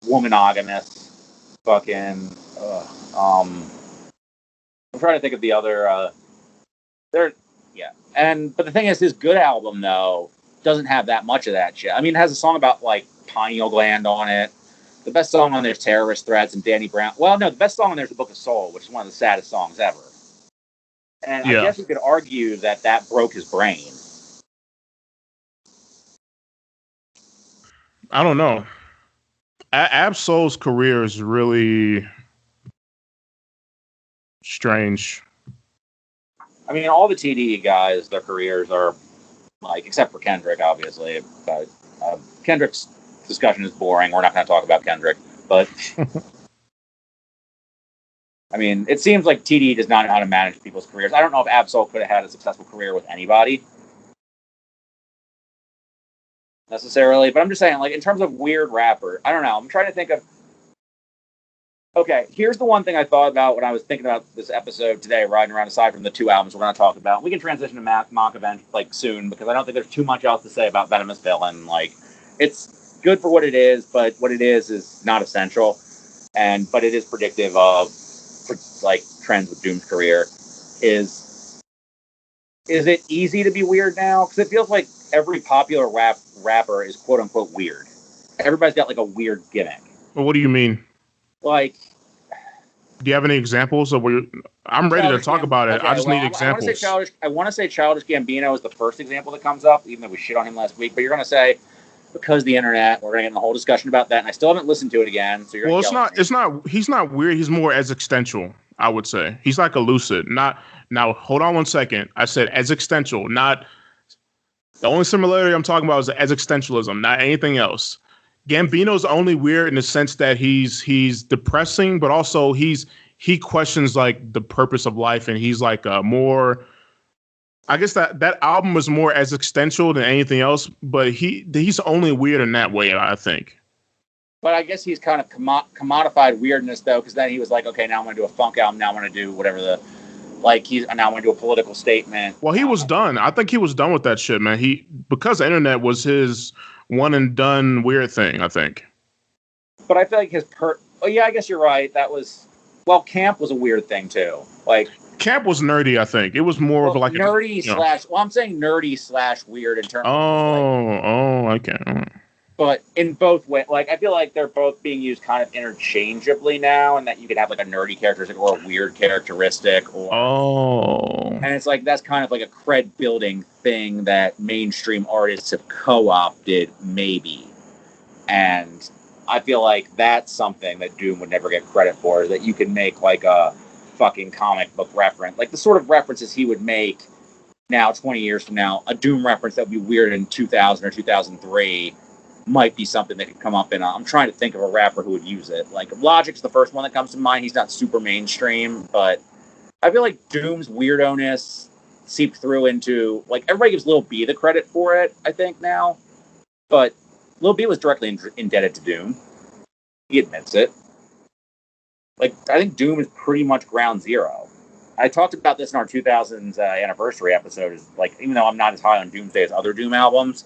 Womonogamous, fucking, I'm trying to think of the other, but the thing is, his good album, though, doesn't have that much of that shit. I mean, it has a song about, like, pineal gland on it. The best song on there is Terrorist Threats and Danny Brown. Well, no, the best song on there is The Book of Soul, which is one of the saddest songs ever. And I guess you could argue that broke his brain. I don't know. Ab-Soul's career is really strange. I mean, all the TDE guys, their careers are, like, except for Kendrick, obviously. But Kendrick's discussion is boring. We're not going to talk about Kendrick. But, I mean, it seems like TDE does not know how to manage people's careers. I don't know if Ab-Soul could have had a successful career with anybody, necessarily. But I'm just saying, like, in terms of weird rapper, I don't know. I'm trying to think of... Okay, here's the one thing I thought about when I was thinking about this episode today, riding around, aside from the two albums we're going to talk about. We can transition to Mach event, like, soon, because I don't think there's too much else to say about Venomous Villain. Like, it's good for what it is, but what it is not essential. But it is predictive of, like, trends with Doom's career. Is it easy to be weird now? Because it feels like every popular rapper is quote-unquote weird. Everybody's got, like, a weird gimmick. Well, what do you mean? Like, do you have any examples of where I'm ready to talk about it? Okay, I just need examples. I want to say Childish Gambino is the first example that comes up, even though we shit on him last week. But you're going to say, because the internet, we're going to get in the whole discussion about that, and I still haven't listened to it again. So you're he's not weird. He's more existential, I would say. He's like a lucid. Now, hold on one second. I said existential, not the only similarity I'm talking about is existentialism, not anything else. Gambino's only weird in the sense that he's depressing, but also he questions like the purpose of life, and he's like more. I guess that album was more existential than anything else, but he's only weird in that way, I think. But I guess he's kind of commodified weirdness though, because then he was like, okay, now I'm going to do a funk album. Now I'm going to do whatever now I'm going to do a political statement. Well, he was done. I think he was done with that shit, man. Because the internet was one and done weird thing, I think. But I feel like oh yeah, I guess you're right. Camp was a weird thing too. Like Camp was nerdy, I think. It was more of like nerdy slash. Well, I'm saying nerdy slash weird in terms. Okay. But in both ways, like I feel like they're both being used kind of interchangeably now, and that you could have like a nerdy characteristic or a weird characteristic, and it's like that's kind of like a cred building thing that mainstream artists have co-opted, maybe, and I feel like that's something that Doom would never get credit for. Is that you can make like a fucking comic book reference, like the sort of references he would make now, 20 years from now, a Doom reference that would be weird in 2000 or 2003. Might be something that could come up in. I'm trying to think of a rapper who would use it. Like Logic's the first one that comes to mind. He's not super mainstream, but I feel like Doom's weirdo-ness seeped through into like everybody gives Lil B the credit for it. I think now, but Lil B was directly indebted to Doom. He admits it. Like I think Doom is pretty much ground zero. I talked about this in our 2000s anniversary episode. Is like even though I'm not as high on Doomsday as other Doom albums,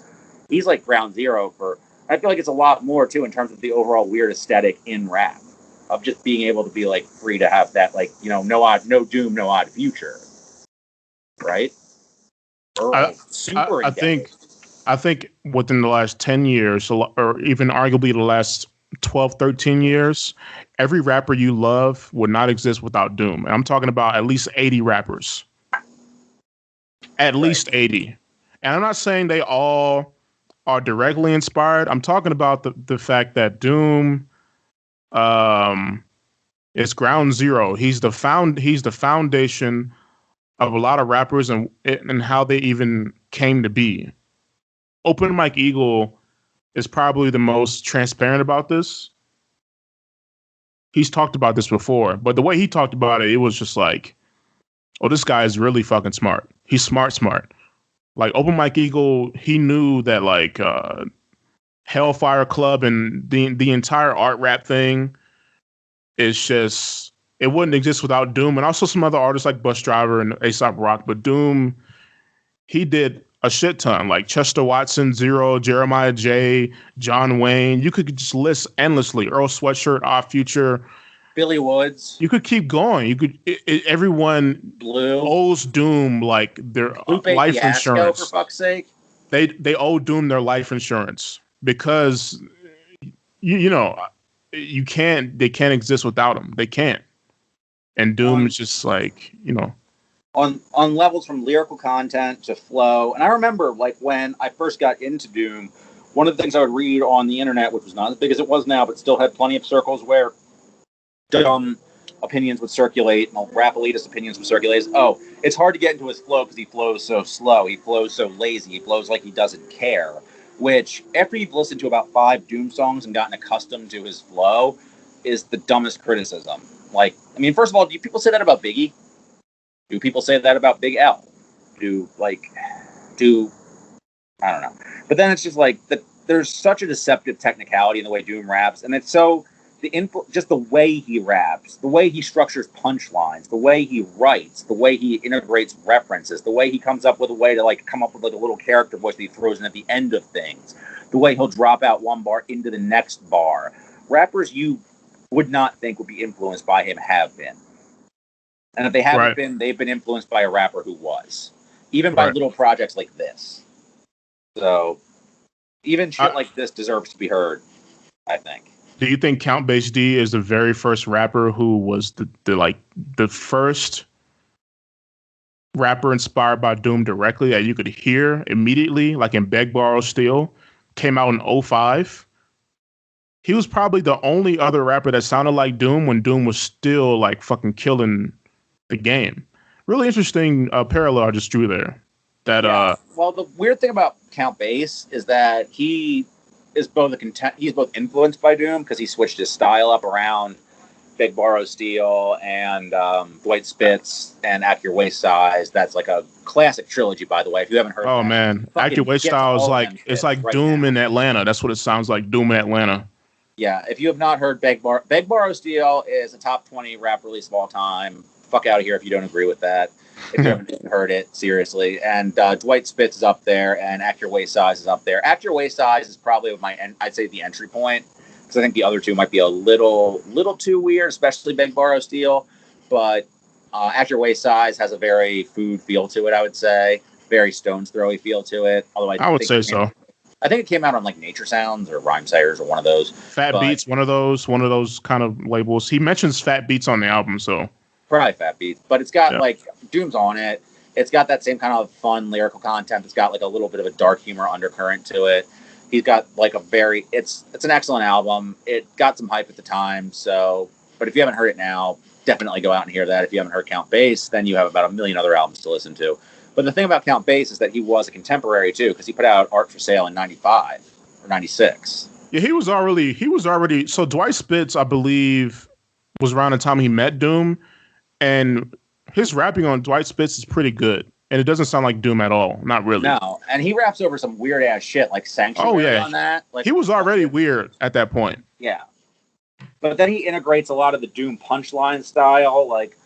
he's like ground zero for. I feel like it's a lot more too in terms of the overall weird aesthetic in rap of just being able to be like free to have that like no Doom, no Odd Future, right? I think within the last 10 years, or even arguably the last 12, 13 years, every rapper you love would not exist without Doom. And I'm talking about at least 80 rappers. At least 80. And I'm not saying they all are directly inspired. I'm talking about the fact that Doom is ground zero. He's the foundation of a lot of rappers and how they even came to be. Open Mike Eagle is probably the most transparent about this. He's talked about this before, but the way he talked about it, it was just like, oh, this guy is really fucking smart. He's smart. Like Open Mike Eagle, he knew that like Hellfire Club and the entire art rap thing is just, it wouldn't exist without Doom, and also some other artists like Bus Driver and A$AP Rock. But Doom, he did a shit ton, like Chester Watson, Zero, Jeremiah J, John Wayne. You could just list endlessly. Earl Sweatshirt, Odd Future, Billy Woods. You could keep going. You could. Everyone Blue owes Doom like their life insurance. For fuck's sake, they owe Doom their life insurance because you know you can't. They can't exist without him. They can't. And Doom is just like on levels from lyrical content to flow. And I remember like when I first got into Doom, one of the things I would read on the internet, which was not as big as it was now, but still had plenty of circles where dumb opinions would circulate and rap elitist opinions would circulate. Oh, it's hard to get into his flow because he flows so slow. He flows so lazy. He flows like he doesn't care. Which, after you've listened to about 5 Doom songs and gotten accustomed to his flow, is the dumbest criticism. Like, I mean, first of all, do people say that about Biggie? Do people say that about Big L? I don't know. But then it's just like, there's such a deceptive technicality in the way Doom raps, and it's so, just the way he raps, the way he structures punchlines, the way he writes, the way he integrates references, the way he comes up with a way to like come up with like a little character voice that he throws in at the end of things, the way he'll drop out one bar into the next bar. Rappers you would not think would be influenced by him have been. And if they haven't been, they've been influenced by a rapper who was. Even by little projects like this. So, even shit like this deserves to be heard, I think. Do you think Count Bass D is the very first rapper who was the first rapper inspired by Doom directly that you could hear immediately, like in Beg, Borrow, Steal, came out in 2005? He was probably the only other rapper that sounded like Doom when Doom was still like fucking killing the game. Really interesting parallel I just drew there. Well, the weird thing about Count Bass is that he is he's both influenced by Doom because he switched his style up around Beg, Borrow, Steal and Dwight Spitz and Act Your Waist Size. That's like a classic trilogy, by the way. If you haven't heard that, man, Act Your Waist Style is like, it's like Doom in Atlanta. That's what it sounds like, Doom in Atlanta. Yeah, if you have not heard Beg, Borrow, Steal is a top 20 rap release of all time. Fuck out of here if you don't agree with that. if you haven't heard it, seriously. And Dwight Spitz is up there, and Act Your Way Size is up there. Act Your Way Size is probably I'd say the entry point, because I think the other two might be a little too weird, especially Big Borrow Steel. But Act Your Way Size has a very food feel to it, I would say. Very Stones Throwy feel to it. Although I would say so. I think it came out on like Nature Sounds or Rhyme Sayers or one of those. Fat Beats, one of those kind of labels. He mentions Fat Beats on the album, so probably Fat Beats. But it's got like Doom's on it. It's got that same kind of fun lyrical content. It's got like a little bit of a dark humor undercurrent to it. He's got like it's an excellent album. It got some hype at the time. So, but if you haven't heard it now, definitely go out and hear that. If you haven't heard Count Bass, then you have about a million other albums to listen to. But the thing about Count Bass is that he was a contemporary too, because he put out Art for Sale in '95 or '96. Yeah, he was already. So Dwight Spitz, I believe, was around the time he met Doom, and his rapping on Dwight Spitz is pretty good, and it doesn't sound like Doom at all. Not really. No, and he raps over some weird ass shit like Sanctuary on that. Like, he was already weird at that point. Yeah, but then he integrates a lot of the Doom punchline style. Like,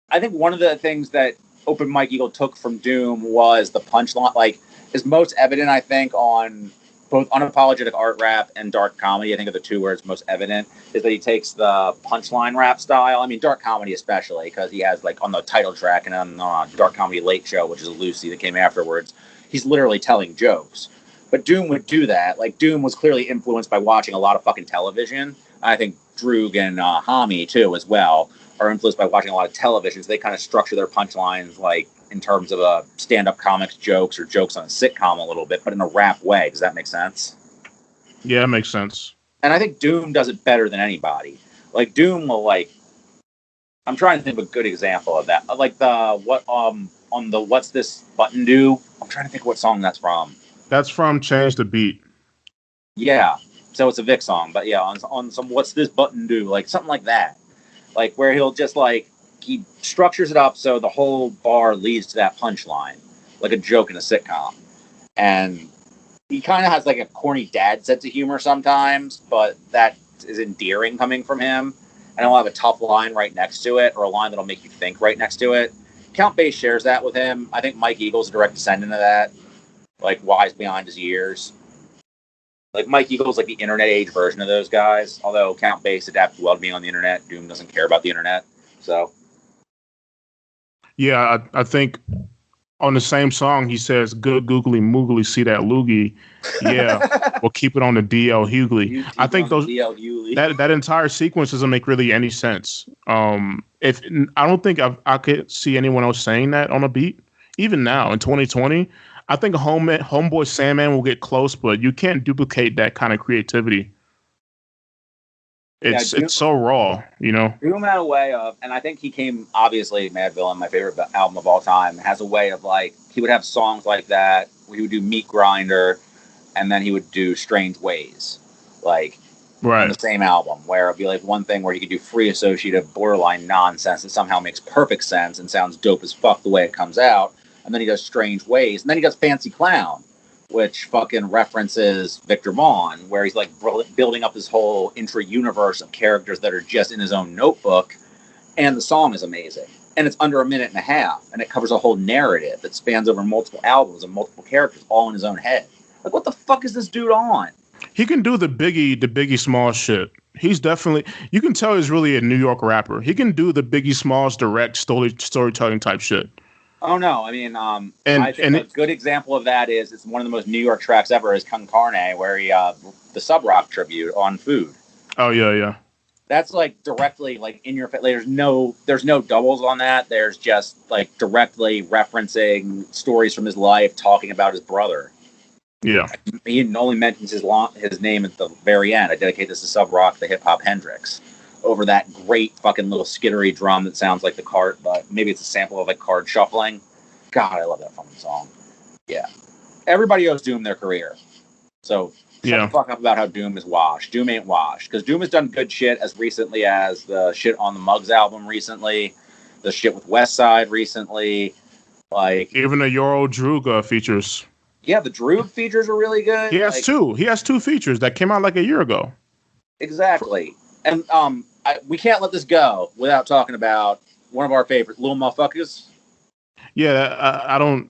I think one of the things that Open Mike Eagle took from Doom was the punchline. Like, is most evident, I think, on both unapologetic art rap and dark comedy. I think are the two where it's most evident, is that he takes the punchline rap style. I mean, dark comedy especially, because he has, like, on the title track and on Dark Comedy Late Show, which is a Lucy that came afterwards, he's literally telling jokes. But Doom would do that. Like, Doom was clearly influenced by watching a lot of fucking television. I think Droog and Hommy, too, as well, are influenced by watching a lot of television. So they kind of structure their punchlines, like, in terms of stand-up comics jokes or jokes on a sitcom a little bit, but in a rap way. Does that make sense? Yeah, it makes sense. And I think Doom does it better than anybody. Like, Doom will, like, I'm trying to think of a good example of that. Like on the What's This Button Do? I'm trying to think what song that's from. That's from Change the Beat. Yeah. So it's a Vic song, but yeah, on some What's This Button Do? Like something like that. Like where he'll just like, he structures it up so the whole bar leads to that punchline, like a joke in a sitcom. And he kind of has like a corny dad sense of humor sometimes, but that is endearing coming from him. And he'll have a tough line right next to it, or a line that'll make you think right next to it. Count Bass shares that with him. I think Mike Eagle's a direct descendant of that, like wise behind his years. Like Mike Eagle's like the internet age version of those guys, although Count Bass adapted well to being on the internet. Doom doesn't care about the internet, so. Yeah, I think on the same song he says, "Good googly moogly, see that loogie." Yeah, we'll keep it on the DL Hughley. I think that entire sequence doesn't make really any sense. If I don't think I could see anyone else saying that on a beat, even now in 2020. I think Homeboy Sandman will get close, but you can't duplicate that kind of creativity. It's so raw, you know. Doom had a way of, and I think he came, obviously, Mad Villain, my favorite album of all time, has a way of, like, he would have songs like that, where he would do Meat Grinder, and then he would do Strange Ways, like, on the same album, where it'd be, like, one thing where he could do free associative borderline nonsense that somehow makes perfect sense and sounds dope as fuck the way it comes out, and then he does Strange Ways, and then he does Fancy Clown, which fucking references Viktor Vaughn, where he's like building up this whole intra-universe of characters that are just in his own notebook. And the song is amazing. And it's under a minute and a half. And it covers a whole narrative that spans over multiple albums and multiple characters all in his own head. Like, what the fuck is this dude on? He can do the Biggie Smalls shit. He's definitely, you can tell he's really a New York rapper. He can do the Biggie Smalls direct storytelling type shit. Oh, no. I mean, I think a good example of that is it's one of the most New York tracks ever is Con Carne, where he, the Sub Rock tribute on Food. Oh, yeah. That's like directly like in your face. There's no doubles on that. There's just like directly referencing stories from his life, talking about his brother. Yeah. He only mentions his name at the very end. I dedicate this to Sub Rock, the hip hop Hendrix. Over that great fucking little skittery drum that sounds like the card, but maybe it's a sample of like card shuffling. God, I love that fucking song. Yeah. Everybody owes Doom their career. So shut the fuck up about how Doom is washed. Doom ain't washed. Because Doom has done good shit as recently as the shit on the Muggs album recently, the shit with Westside recently. Like even the Euro Droog features. Yeah, the Droog features are really good. He has two. He has two features that came out like a year ago. Exactly. And we can't let this go without talking about one of our favorite little motherfuckers. Yeah, I don't.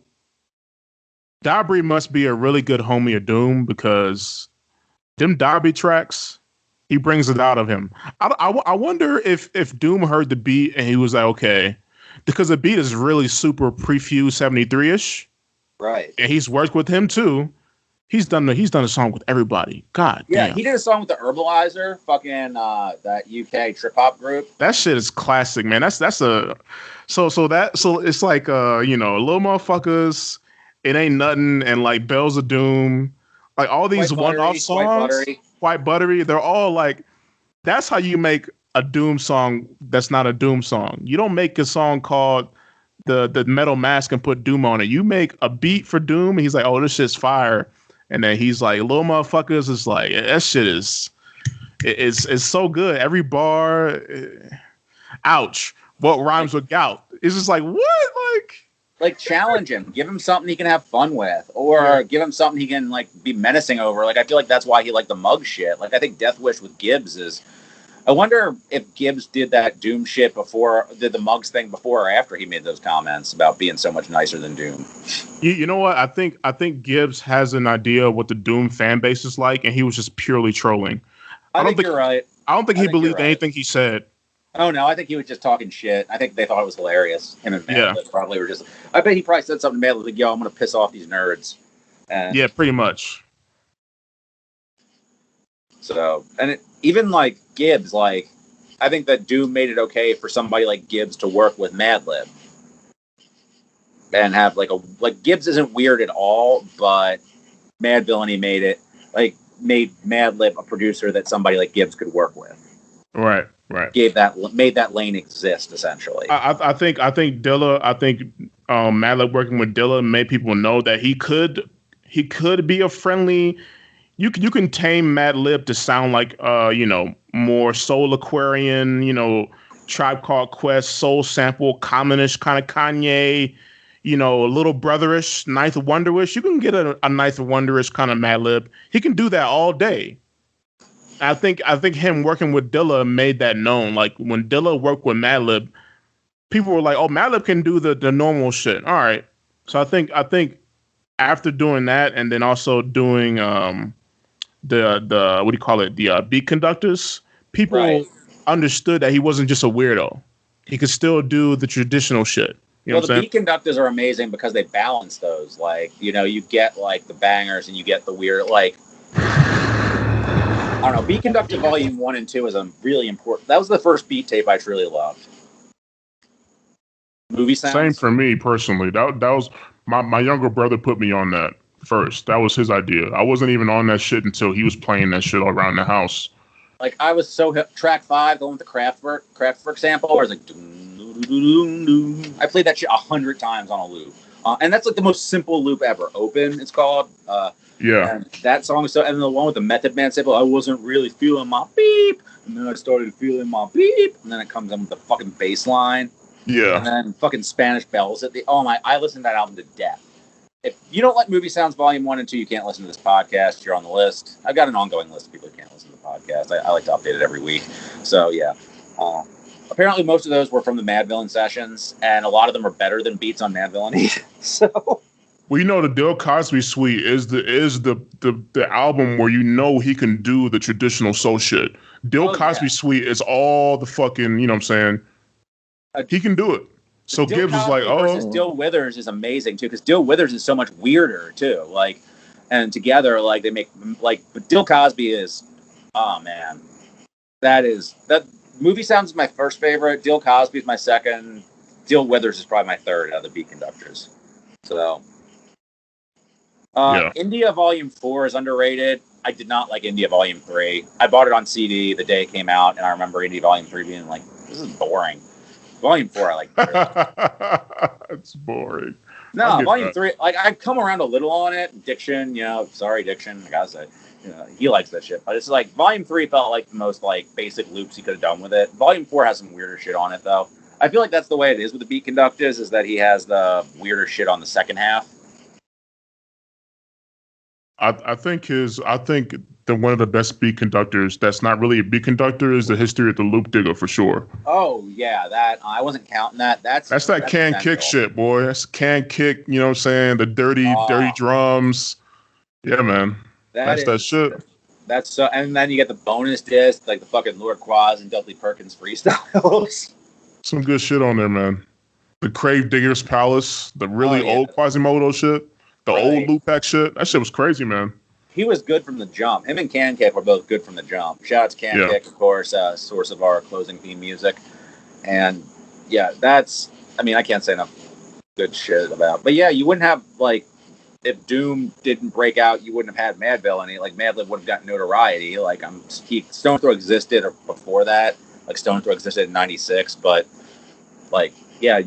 Dobry must be a really good homie of Doom because them Dobby tracks, he brings it out of him. I wonder if Doom heard the beat and he was like, okay, because the beat is really super pre-fused 73-ish. Right. And he's worked with him too. He's done a song with everybody. God Yeah, damn. he did a song with the Herbalizer, fucking that UK trip hop group. That shit is classic, man. That's a so it's like little motherfuckers, it ain't nothing, and like Bells of Doom, like all these one-off songs, Quite Buttery, they're all like that's how you make a Doom song that's not a Doom song. You don't make a song called the Metal Mask and put Doom on it. You make a beat for Doom, and he's like, oh, this shit's fire. And then he's like, little motherfuckers is like, that shit is it's so good. Every bar, ouch. What rhymes with gout? It's just like, what? Like challenge him, give him something he can have fun with, or give him something he can like be menacing over. Like I feel like that's why he liked the mug shit. Like I think Death Wish with Gibbs is. I wonder if Gibbs did that Doom shit did the mugs thing before or after he made those comments about being so much nicer than Doom. You know what? I think Gibbs has an idea of what the Doom fan base is like, and he was just purely trolling. I think you're right. I don't think he believed anything he said. Oh no, I think he was just talking shit. I think they thought it was hilarious. Him and Madlib probably were just. I bet he probably said something to Madlib like, "Yo, I'm gonna piss off these nerds." Yeah, pretty much. So, and even like Gibbs, like I think that Doom made it okay for somebody like Gibbs to work with Madlib and have like Gibbs isn't weird at all, but Mad Villainy made Madlib a producer that somebody like Gibbs could work with. Right. Made that lane exist essentially. I think Madlib working with Dilla made people know that he could be a friendly. You can tame Madlib to sound like more Soul Aquarian, Tribe Called Quest, Soul Sample, commonish kind of Kanye, Little Brotherish, Ninth Wonderish. You can get a Ninth Wonderish kind of Madlib. He can do that all day. I think him working with Dilla made that known. Like when Dilla worked with Madlib, people were like, "Oh, Madlib can do the normal shit." All right. So I think after doing that, and then also doing the what do you call it? The beat conductors, people understood that he wasn't just a weirdo. He could still do the traditional shit. The beat conductors are amazing because they balance those. Like you get like the bangers and you get the weird like. I don't know. Beat Conductor Volume 1 and 2 is a really important. That was the first beat tape I truly loved. Movie sounds. Same for me personally. That was my younger brother put me on that first. That was his idea. I wasn't even on that shit until he was playing that shit all around the house. Like I was so hip. Track 5, going with the Kraftwerk sample, where I was like, I played that shit 100 times on a loop, and that's like the most simple loop ever. Open, it's called. Yeah. And that song is so, and the one with the Method Man sample, I wasn't really feeling my beep, and then I started feeling my beep, and then it comes in with the fucking bass line. Yeah. And then fucking Spanish bells at I listened to that album to death. If you don't like Movie Sounds Volume 1 and 2, you can't listen to this podcast. You're on the list. I've got an ongoing list of people who can't listen to the podcast. I like to update it every week. So yeah. Apparently most of those were from the Mad Villain sessions, and a lot of them are better than beats on Mad Villainy. So well, the Bill Cosby Suite is the album where he can do the traditional soul shit. Bill Cosby Suite is all the fucking, you know what I'm saying? He can do it. So Gibbs was like, versus Dill Withers is amazing too, because Dill Withers is so much weirder too. Like, and together, like they make like, but Dill Cosby is, oh man, that Movie Sounds is my first favorite. Dill Cosby is my second. Dill Withers is probably my third out of the beat conductors. So. India Volume 4 is underrated. I did not like India Volume 3. I bought it on CD the day it came out, and I remember India Volume 3 being like, this is boring. Volume 4, I like. It's boring. No, Volume 3, like, I've come around a little on it. Diction, sorry, Diction, I gotta say. He likes that shit. But it's like, Volume 3 felt like the most, like, basic loops he could have done with it. Volume 4 has some weirder shit on it, though. I feel like that's the way it is with the beat conductors, is that he has the weirder shit on the second half. I think one of the best beat conductors. That's not really a beat conductor. Is the history of the loop digger for sure. Oh yeah, that I wasn't counting that. That's that can kick shit, boy. That's can kick. You know what I'm saying? The dirty drums. Yeah, man. That's that shit. That's so. And then you get the bonus disc, like the fucking Lord Quaz and Dudley Perkins freestyles. Some good shit on there, man. The Crave Digger's Palace, the really old Quasimodo shit, the old Lupac shit. That shit was crazy, man. He was good from the jump. Him and Can Kick were both good from the jump. Shout out to Can Kick, of course, source of our closing theme music. And yeah, that's, I mean, I can't say enough good shit about. But yeah, you wouldn't have, like, if Doom didn't break out, you wouldn't have had Mad Villain. Like, Madlib would have gotten notoriety. Like, Stone Throw existed before that. Like, Stone Throw existed in 96. But, like, yeah,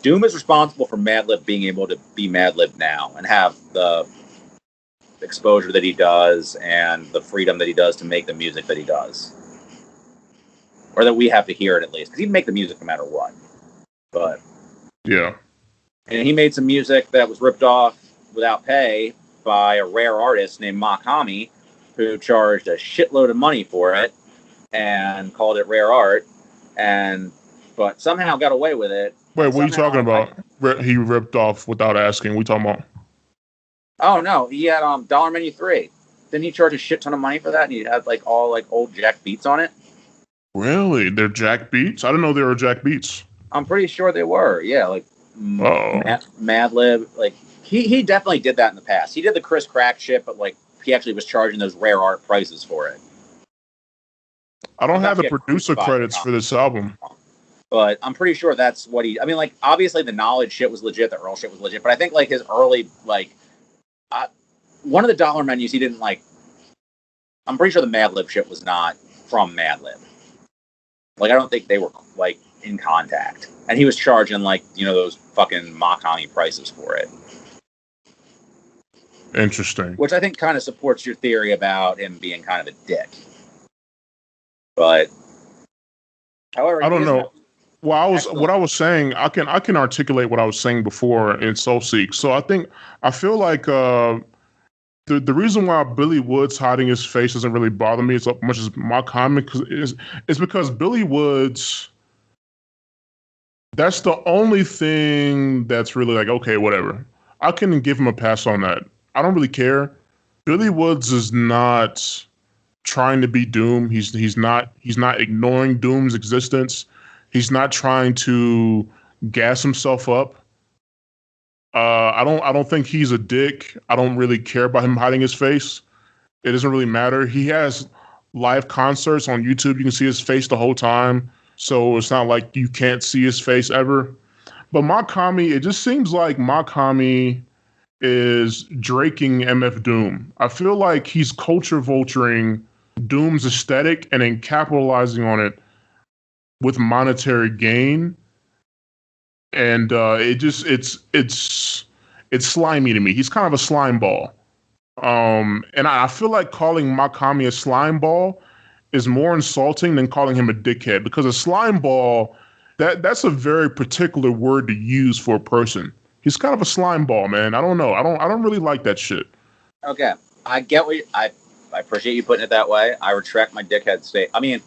Doom is responsible for Madlib being able to be Madlib now and have the exposure that he does and the freedom that he does to make the music that he does. Or that we have to hear it at least. Because he'd make the music no matter what. But yeah. And he made some music that was ripped off without pay by a rare artist named Mach Hommy, who charged a shitload of money for it and called it rare art, but somehow got away with it. Wait, what are you talking about? He ripped off without asking. We talking about? Oh no, he had Dollar Menu 3. Didn't he charge a shit ton of money for that? And he had like all like old Jack Beats on it. Really? They're Jack Beats? I didn't know they were Jack Beats. I'm pretty sure they were. Yeah, like Madlib. Like he definitely did that in the past. He did the Chris Crack shit, but like he actually was charging those rare art prices for it. I don't have the producer credits for this album. But I'm pretty sure that's what I mean, like, obviously the Knowledge shit was legit, the Earl shit was legit, but I think, like, his early, like, one of the Dollar Menus he didn't, like, I'm pretty sure the Madlib shit was not from Madlib. Like, I don't think they were, like, in contact. And he was charging, like, you know, those fucking Mach Hommy prices for it. Interesting. Which I think kind of supports your theory about him being kind of a dick. But, however, I don't know. Well, what I was saying, I can articulate what I was saying before in Soulseek. So I feel like the reason why Billy Woods hiding his face doesn't really bother me as much as Mach Hommy is because Billy Woods, that's the only thing that's really like, okay, whatever. I can give him a pass on that. I don't really care. Billy Woods is not trying to be Doom. He's not ignoring Doom's existence. He's not trying to gas himself up. I don't think he's a dick. I don't really care about him hiding his face. It doesn't really matter. He has live concerts on YouTube. You can see his face the whole time. So it's not like you can't see his face ever. But Mach Hommy, it just seems like Mach Hommy is draking MF Doom. I feel like he's culture vulturing Doom's aesthetic and then capitalizing on it with monetary gain, and it's slimy to me. He's kind of a slime ball, and I feel like calling Mach Hommy a slime ball is more insulting than calling him a dickhead, because a slime ball, that's a very particular word to use for a person. He's kind of a slime ball, man. I don't know. I don't really like that shit. Okay, I get what I appreciate you putting it that way. I retract my dickhead state. I mean,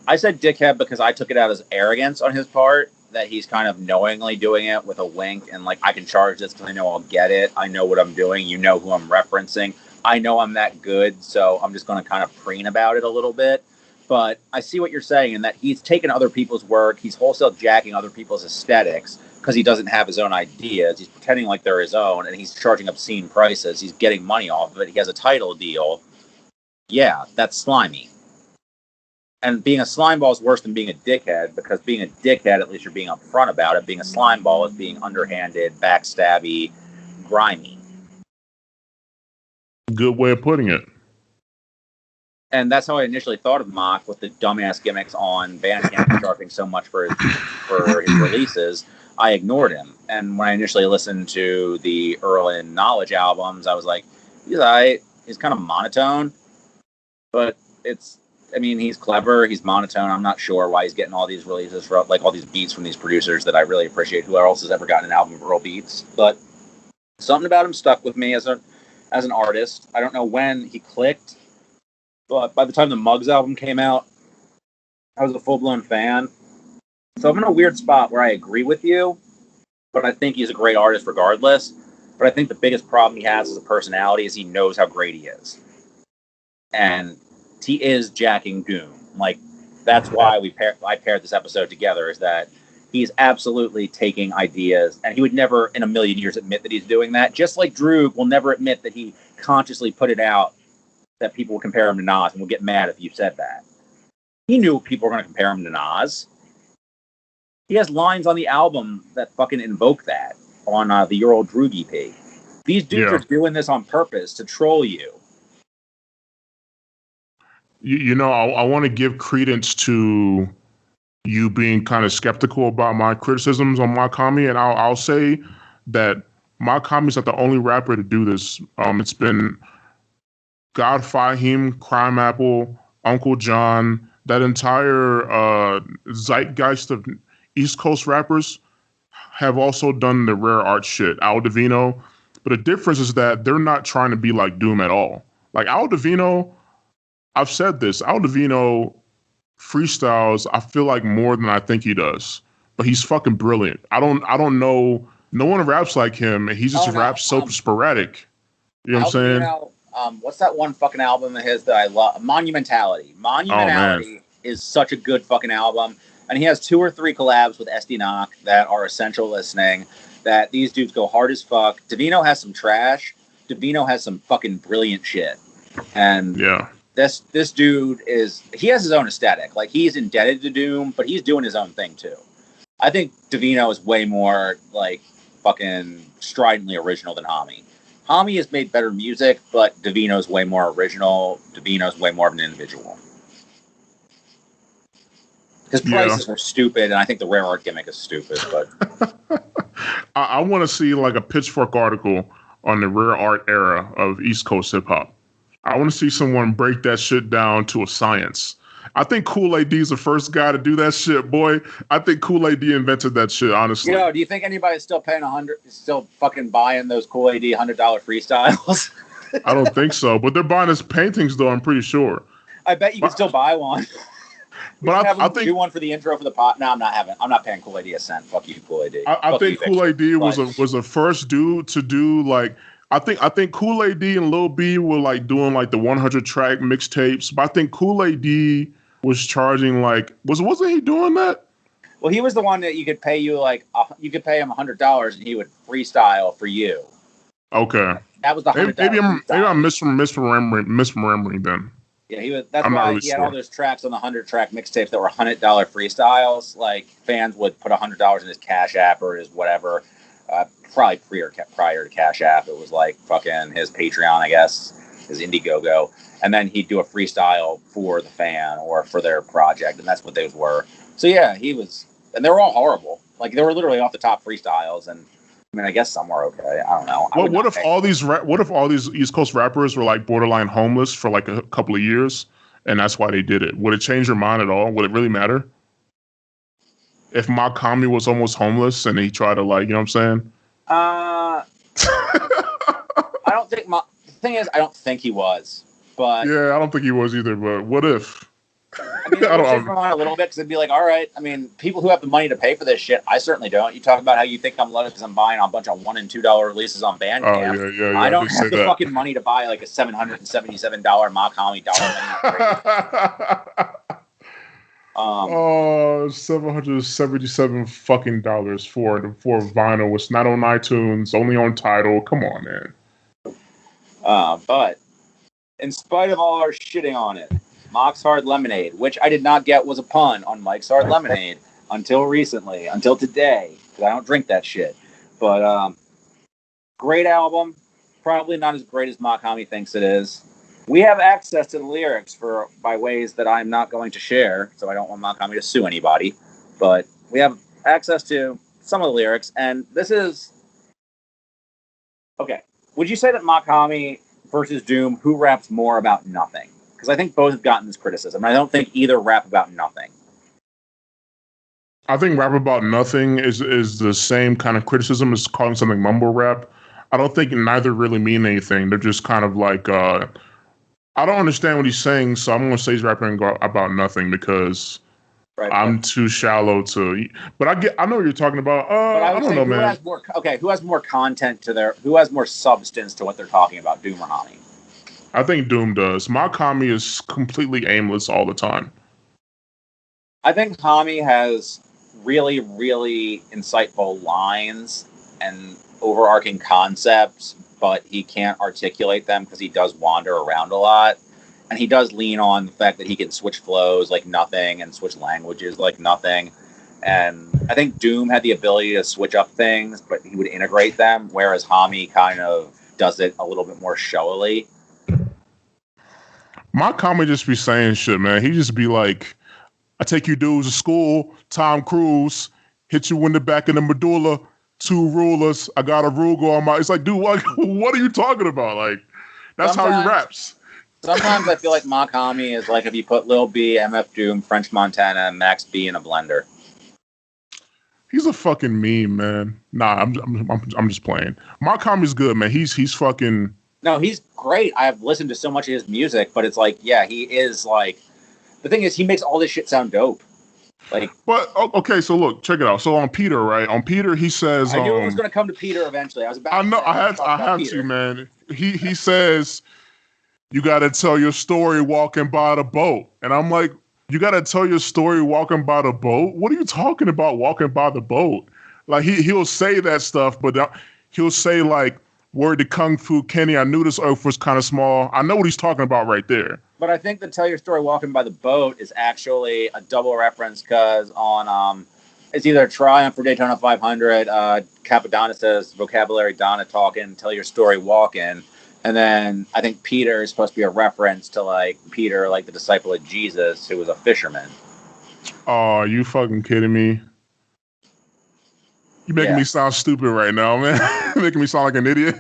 I said dickhead because I took it out as arrogance on his part, that he's kind of knowingly doing it with a wink and like, I can charge this because I know I'll get it. I know what I'm doing. You know who I'm referencing. I know I'm that good, so I'm just going to kind of preen about it a little bit. But I see what you're saying in that he's taking other people's work. He's wholesale jacking other people's aesthetics because he doesn't have his own ideas. He's pretending like they're his own, and he's charging obscene prices. He's getting money off of it. He has a title deal. Yeah, that's slimy. And being a slime ball is worse than being a dickhead, because being a dickhead, at least you're being upfront about it. Being a slime ball is being underhanded, backstabby, grimy. Good way of putting it. And that's how I initially thought of Mach, with the dumbass gimmicks on Bandcamp charging so much for his releases. I ignored him. And when I initially listened to the Earl and Knowledge albums, I was like, he's all right. He's kind of monotone, but he's clever. He's monotone. I'm not sure why he's getting all these releases for like all these beats from these producers that I really appreciate. Who else has ever gotten an album of Earl beats? But something about him stuck with me as an artist. I don't know when he clicked. But by the time the Muggs album came out, I was a full-blown fan. So I'm in a weird spot where I agree with you, but I think he's a great artist regardless. But I think the biggest problem he has as a personality is he knows how great he is. And he is jacking Doom. Like, that's why I paired this episode together, is that he's absolutely taking ideas, and he would never in a million years admit that he's doing that. Just like Droog will never admit that he consciously put it out that people will compare him to Nas and will get mad if you said that. He knew people were going to compare him to Nas. He has lines on the album that fucking invoke that on the Your Old Droog EP. These dudes are doing this on purpose to troll you. You know, I want to give credence to you being kind of skeptical about my criticisms on Mach Hommy, and I'll say that Mach Hommy's not the only rapper to do this. It's been God Fahim, Crime Apple, Uncle John, that entire zeitgeist of East Coast rappers have also done the rare art shit. Al Divino, but the difference is that they're not trying to be like Doom at all. Like Al Divino, I've said this, Al Divino freestyles, I feel like, more than I think he does. But he's fucking brilliant. I don't know. No one raps like him, and he just raps so sporadic. You know what I'm saying? What's that one fucking album of his that I love? Monumentality. Monumentality is such a good fucking album. And he has 2 or 3 collabs with SD Knock that are essential listening, that these dudes go hard as fuck. Divino has some trash. Divino has some fucking brilliant shit. And this dude he has his own aesthetic. Like, he's indebted to Doom, but he's doing his own thing too. I think Divino is way more like fucking stridently original than Hommy. Hommy has made better music, but Divino's way more original. Divino's way more of an individual. His prices are stupid, and I think the rare art gimmick is stupid. But I want to see like a Pitchfork article on the rare art era of East Coast hip hop. I want to see someone break that shit down to a science. I think Kool AD is the first guy to do that shit, boy. I think Kool AD invented that shit, honestly. You know, do you think anybody's still paying still fucking buying those Kool AD $100 freestyles? I don't think so, but they're buying his paintings, though. I'm pretty sure. I bet you can still buy one. But I think do one for the intro for the pot. No, I'm not paying Kool AD a cent. Fuck you, Kool AD. I think Kool AD was the first dude to do like. I think Kool AD and Lil B were like doing like the 100 track mixtapes, but I think Kool AD was charging like wasn't he doing that? Well, he was the one that you could pay him $100 and he would freestyle for you. Okay, that was the $100. Maybe I'm misremembering then. Yeah, he was. That's why he had all those tracks on the 100 track mixtapes that were $100 freestyles. Like, fans would put $100 in his Cash App or his whatever. Probably prior to Cash App, it was like fucking his Patreon, I guess, his Indiegogo, and then he'd do a freestyle for the fan or for their project, and that's what those were. So yeah, he was, and they were all horrible. Like, they were literally off the top freestyles, and I mean, I guess some were okay. I don't know. What if all these East Coast rappers were like borderline homeless for like a couple of years, and that's why they did it? Would it change your mind at all? Would it really matter? If Mach Hommy was almost homeless and he tried to, like, you know what I'm saying? I don't think the thing is, I don't think he was, but yeah, I don't think he was either. But what if? I mean, I don't know a little bit, because it'd be like, all right. I mean, people who have the money to pay for this shit, I certainly don't. You talk about how you think I'm loaded because I'm buying a bunch of $1 and $2 releases on Bandcamp. Oh, yeah, I don't have the fucking money to buy like a $777 Mach Hommy dollar. $777 fucking dollars for vinyl. It's not on iTunes, only on Tidal. Come on, man. But in spite of all our shitting on it, Mach's Hard Lemonade, which I did not get was a pun on Mike's Hard Lemonade until recently, until today, because I don't drink that shit. But great album, probably not as great as Mach Hommy thinks it is. We have access to the lyrics by ways that I'm not going to share, so I don't want Mach Hommy to sue anybody. But we have access to some of the lyrics, and this is... Okay, would you say that Mach Hommy versus Doom, who raps more about nothing? Because I think both have gotten this criticism, and I don't think either rap about nothing. I think rap about nothing is the same kind of criticism as calling something mumble rap. I don't think neither really mean anything. They're just kind of like... I don't understand what he's saying, so I'm gonna say he's rapping about nothing because I'm too shallow to. But I know what you're talking about. But I would I don't say know, who man. has more? Okay, who has more content who has more substance to what they're talking about? Doom or Hommy? I think Doom does. Mach Hommy is completely aimless all the time. I think Hommy has really, really insightful lines and overarching concepts, but he can't articulate them because he does wander around a lot. And he does lean on the fact that he can switch flows like nothing and switch languages like nothing. And I think Doom had the ability to switch up things, but he would integrate them, whereas Hommy kind of does it a little bit more showily. Mach Hommy just be saying shit, man. He just be like, I take you dudes to school, Tom Cruise, hit you in the back of the medulla, 2 rulers, I got a Ruger on my... It's like, dude, what are you talking about? Like, that's how he raps. Sometimes I feel like Mach Hommy is like if you put Lil B, MF Doom, French Montana, and Max B in a blender. He's a fucking meme, man. Nah, I'm just playing. Mach Hommy's good, man. He's fucking... No, he's great. I've listened to so much of his music, but it's like, yeah, he is like... The thing is, he makes all this shit sound dope. Like, but okay, so look, check it out. So on Peter, right? On Peter, he says, I knew it was going to come to Peter eventually. I was about. I know. I had to, man. He says, you got to tell your story walking by the boat, and I'm like, you got to tell your story walking by the boat. What are you talking about walking by the boat? Like he'll say that stuff, but he'll say like, word to Kung Fu Kenny, I knew this earth was kind of small. I know what he's talking about right there. But I think the tell your story walking by the boat is actually a double reference because on it's either Triumph for Daytona 500, Capodanna says vocabulary Donna talking, tell your story walking, and then I think Peter is supposed to be a reference to like Peter, like the disciple of Jesus, who was a fisherman. Oh, are you fucking kidding me? You're making me sound stupid right now, man. You're making me sound like an idiot.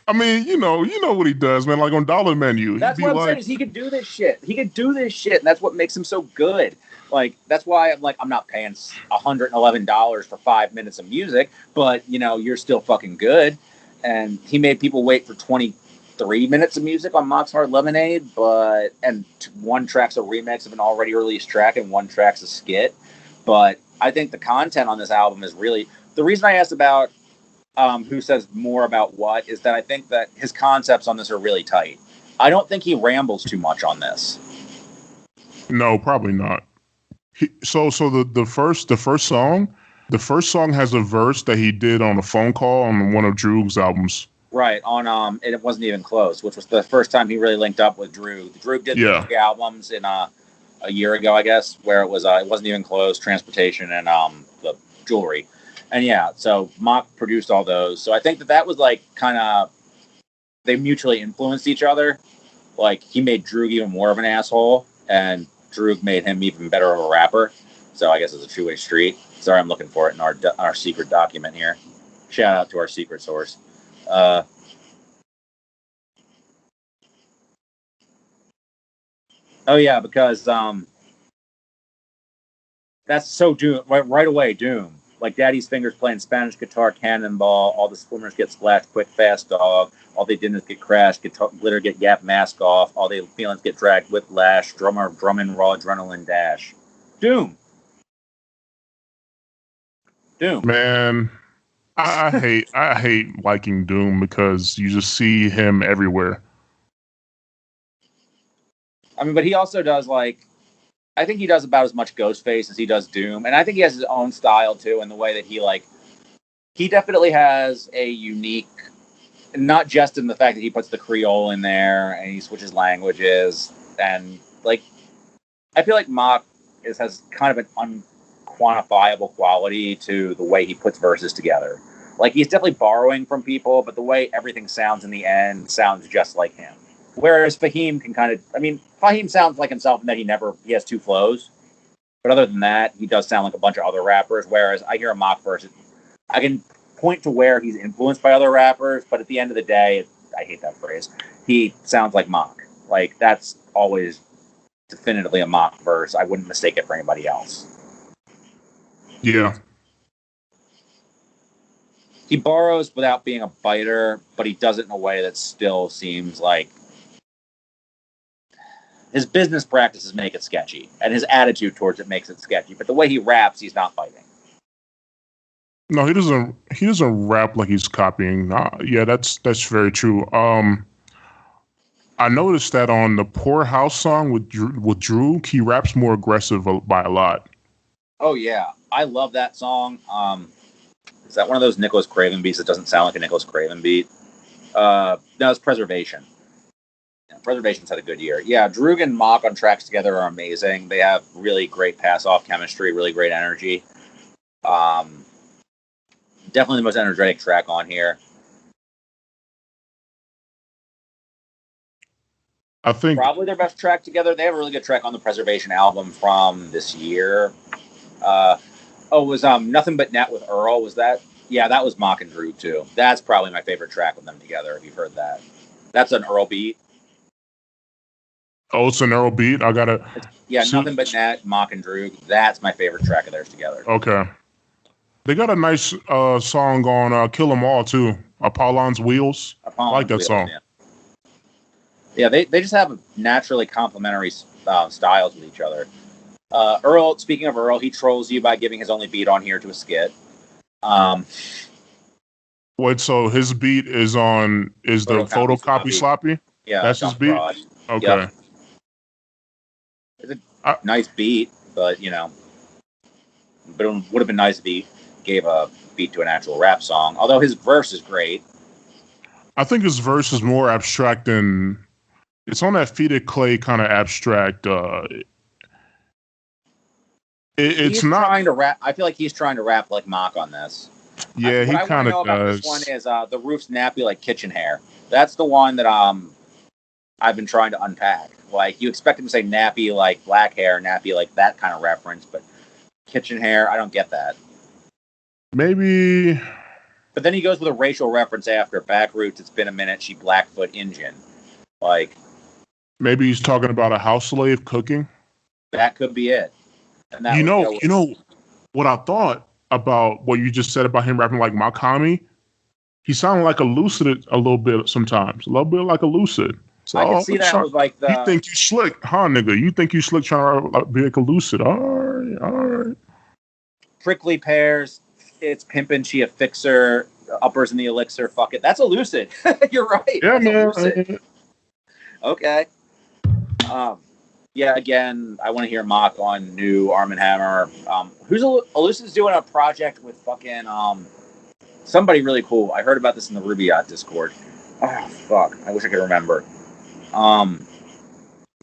I mean, you know what he does, man. Like on Dollar Menu, that's what I'm saying. Is he could do this shit. He could do this shit, and that's what makes him so good. Like that's why I'm like, I'm not paying $111 for 5 minutes of music, but you're still fucking good. And he made people wait for 23 minutes of music on Mock's Hard Lemonade, and one track's a remix of an already released track, and one track's a skit. But I think the content on this album is really the reason I asked about who says more about what is that I think that his concepts on this are really tight. I don't think he rambles too much on this. No, probably not. So the first song has a verse that he did on a phone call on one of Droog's albums. Right, on It Wasn't Even Close, which was the first time he really linked up with Droog. Droog did 3 albums in a year ago, I guess, where it wasn't even close, Transportation and the Jewelry. And yeah, so Mach produced all those. So I think that was like kind of, they mutually influenced each other. Like he made Droog even more of an asshole, and Droog made him even better of a rapper. So I guess it's a 2-way street. Sorry, I'm looking for it in our secret document here. Shout out to our secret source. Oh yeah, because that's so Doom. Right away, Doom. Like Daddy's fingers playing Spanish guitar, cannonball. All the swimmers get splashed, quick, fast dog. All they did is get crashed, glitter, get yap, mask off. All they feelings get dragged, whiplash. Drummer, drumming, raw adrenaline dash. Doom. Man, I hate liking Doom because you just see him everywhere. I mean, but he also does I think he does about as much Ghostface as he does Doom, and I think he has his own style too, in the way that he definitely has a unique, not just in the fact that he puts the Creole in there and he switches languages, and I feel like Mach has kind of an unquantifiable quality to the way he puts verses together. Like he's definitely borrowing from people, but the way everything sounds in the end sounds just like him. Whereas Fahim Fahim sounds like himself in that he has 2 flows. But other than that, he does sound like a bunch of other rappers. Whereas I hear a Mach verse, I can point to where he's influenced by other rappers, but at the end of the day, I hate that phrase, he sounds like Mach. Like, that's always definitively a Mach verse. I wouldn't mistake it for anybody else. Yeah. he borrows without being a biter, but he does it in a way that still seems like his business practices make it sketchy, and his attitude towards it makes it sketchy. But the way he raps, he's not biting. No, he doesn't. He doesn't rap like he's copying. Yeah, that's very true. I noticed that on the Poor House song with Drew, he raps more aggressive by a lot. Oh yeah, I love that song. Is that one of those Nicholas Craven beats that doesn't sound like a Nicholas Craven beat? No, it's Preservation. Yeah, Preservation's had a good year. Yeah, Droog and Mach on tracks together are amazing. They have really great pass-off chemistry, really great energy. Definitely the most energetic track on here. I think probably their best track together. They have a really good track on the Preservation album from this year. It was Nothing But Net with Earl. Was that? Yeah, that was Mach and Drew too. That's probably my favorite track with them together. If you've heard that, that's an Earl beat. Oh, it's an Earl beat. I gotta. Nothing But Net, Mach and Drew. That's my favorite track of theirs together. Okay. They got a nice song on Kill 'Em All too. Apollon's Wheels. I like that song. Yeah, they just have naturally complementary styles with each other. Earl, speaking of Earl, he trolls you by giving his only beat on here to a skit. Wait, so his beat is the photocopy sloppy? Yeah, that's his beat. Fraud. Okay, yep. It's a nice beat, but it would have been nice if he gave a beat to an actual rap song. Although his verse is great. I think his verse is more abstract than. It's on that Feet of Clay kind of abstract. It's not trying to rap. I feel like he's trying to rap like Mach on this. Yeah, he kind of does. This one is the roof's nappy like kitchen hair. That's the one that I've been trying to unpack. Like you expect him to say nappy like black hair, nappy like that kind of reference, but kitchen hair, I don't get that. Maybe. But then he goes with a racial reference after back roots. It's been a minute. She Blackfoot Injun. Like. Maybe he's talking about a house slave cooking. That could be it. And that you know what I thought about what you just said about him rapping like Mach Hommy? He sounded like a Lucid a little bit sometimes. A little bit like a Lucid. So, I can see that was like the... You think you slick, huh, nigga? You think you slick trying to be like a Lucid. All right. Prickly pears. It's pimpin', she a fixer. Uppers in the elixir. Fuck it. That's a Lucid. You're right. Yeah, man. Okay. Yeah, again, I want to hear Mach on new Armand Hammer. Lucid's doing a project with fucking somebody really cool. I heard about this in the Rubiot Discord. Oh fuck! I wish I could remember. I'll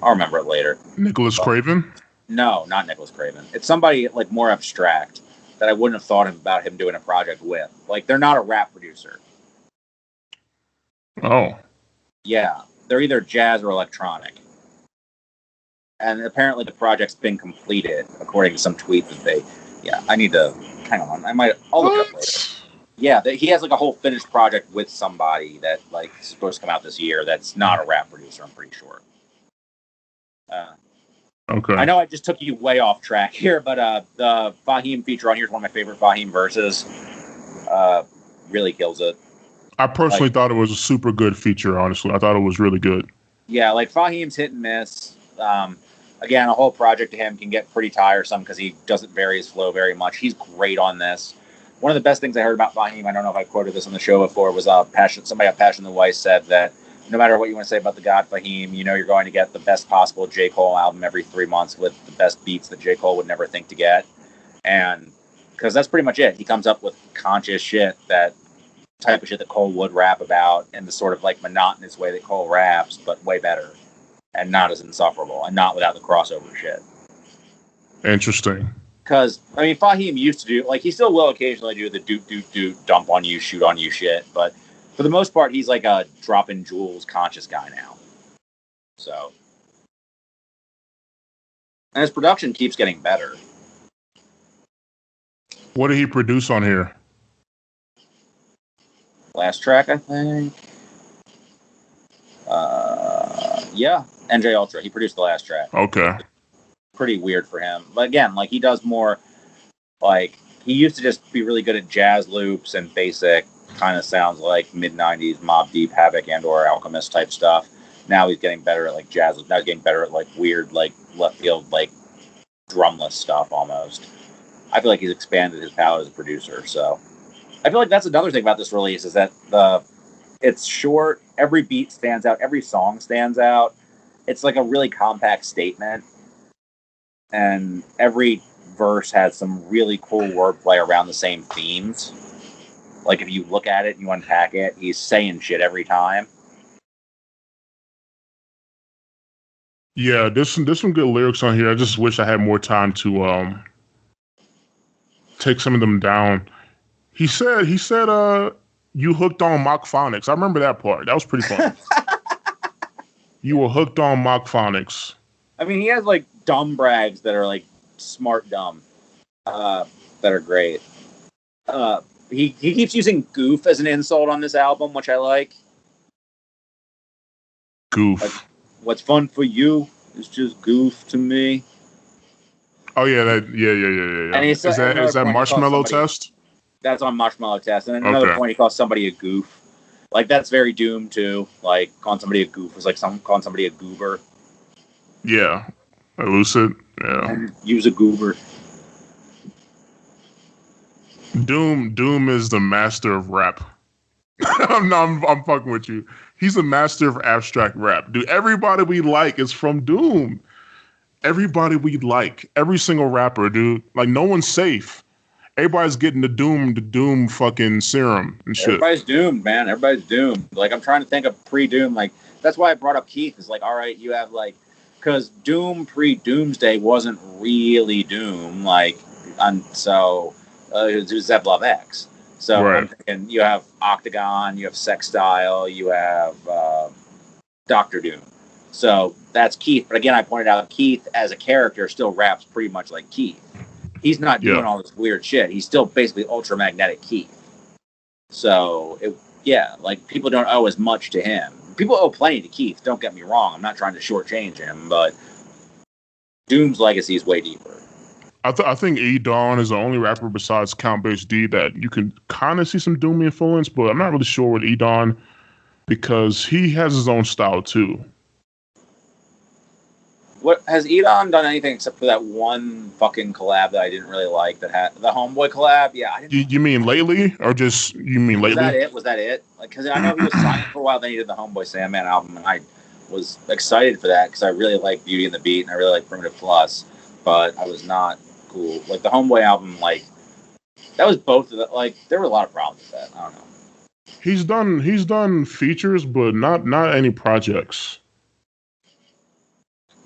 remember it later. Nicholas Craven? No, not Nicholas Craven. It's somebody like more abstract that I wouldn't have thought about him doing a project with. Like they're not a rap producer. Oh. Yeah, they're either jazz or electronic. And apparently the project's been completed, according to some tweet that they... Yeah, I need to... Hang on. I'll look it up later. Yeah, he has like a whole finished project with somebody that like is supposed to come out this year that's not a rap producer, I'm pretty sure. Okay. I know I just took you way off track here, but the Fahim feature on here is one of my favorite Fahim verses. Really kills it. I personally thought it was a super good feature, honestly. I thought it was really good. Yeah, like Fahim's hit and miss. Again, a whole project to him can get pretty tiresome because he doesn't vary his flow very much. He's great on this. One of the best things I heard about Fahim, I don't know if I quoted this on the show before, was somebody at Passion the Weiss said that no matter what you want to say about the God Fahim, you're going to get the best possible J. Cole album every 3 months with the best beats that J. Cole would never think to get. And because that's pretty much it. He comes up with conscious shit, that type of shit that Cole would rap about in the sort of like monotonous way that Cole raps, but way better. And not as insufferable, and not without the crossover shit. Interesting. Because, Fahim used to do, like, he still will occasionally do the doot, dump on you, shoot on you shit, but for the most part, he's like a dropping jewels conscious guy now. So. And his production keeps getting better. What did he produce on here? Last track, I think. Yeah, NJ Ultra. He produced the last track. Okay. Pretty weird for him. But again, like he does more, like he used to just be really good at jazz loops and basic kind of sounds like mid-90s Mobb Deep, Havoc, and/or Alchemist type stuff. Now he's getting better at like jazz. Now he's getting better at like weird, like left field, like drumless stuff almost. I feel like he's expanded his palette as a producer. So I feel like that's another thing about this release is that it's short. Every beat stands out. Every song stands out. It's like a really compact statement. And every verse has some really cool wordplay around the same themes. Like if you look at it and you unpack it, he's saying shit every time. Yeah, there's some good lyrics on here. I just wish I had more time to take some of them down. He said you hooked on Mach Phonics. I remember that part. That was pretty fun. You were hooked on Mach Phonics. I mean, he has like dumb brags that are like smart dumb, that are great. He keeps using goof as an insult on this album, which I like. Goof. Like, what's fun for you is just goof to me. Oh yeah, yeah. And Is that Marshmallow Test? That's on Marshmallow Test. And another point, he calls somebody a goof. Like that's very Doom too. Like calling somebody a goof is like calling somebody a goober. Yeah, lucid. Yeah, and use a goober. Doom is the master of rap. I'm fucking with you. He's a master of abstract rap, dude. Everybody we like is from Doom. Everybody we like, every single rapper, dude. Like no one's safe. Everybody's getting the Doom fucking serum and shit. Everybody's doomed, man. Everybody's doomed. Like I'm trying to think of pre-Doom. Like that's why I brought up Keith. It's like, all right, you have like, because Doom pre-Doomsday wasn't really Doom. Like, so it was Zev X. So right. I'm thinking you have Octagon, you have Sextile, you have Dr. Doom. So that's Keith. But again, I pointed out Keith as a character still raps pretty much like Keith. He's not doing all this weird shit. He's still basically ultramagnetic Keith. So, like people don't owe as much to him. People owe plenty to Keith, don't get me wrong. I'm not trying to shortchange him, but Doom's legacy is way deeper. I think E-Dawn is the only rapper besides Count Bass D that you can kind of see some Doom influence, but I'm not really sure with E-Dawn because he has his own style too. What has E-Dawn done anything except for that one fucking collab that I didn't really like? That had the Homeboy collab. Yeah, I didn't. You mean lately, or just you mean lately? Was that it? Like, because I know he was signed for a while. Then he did the Homeboy Sandman album, and I was excited for that because I really like Beauty and the Beat, and I really like Primitive Plus, but I was not cool. Like the Homeboy album, like that was both of the, like there were a lot of problems with that. I don't know. He's done features, but not any projects.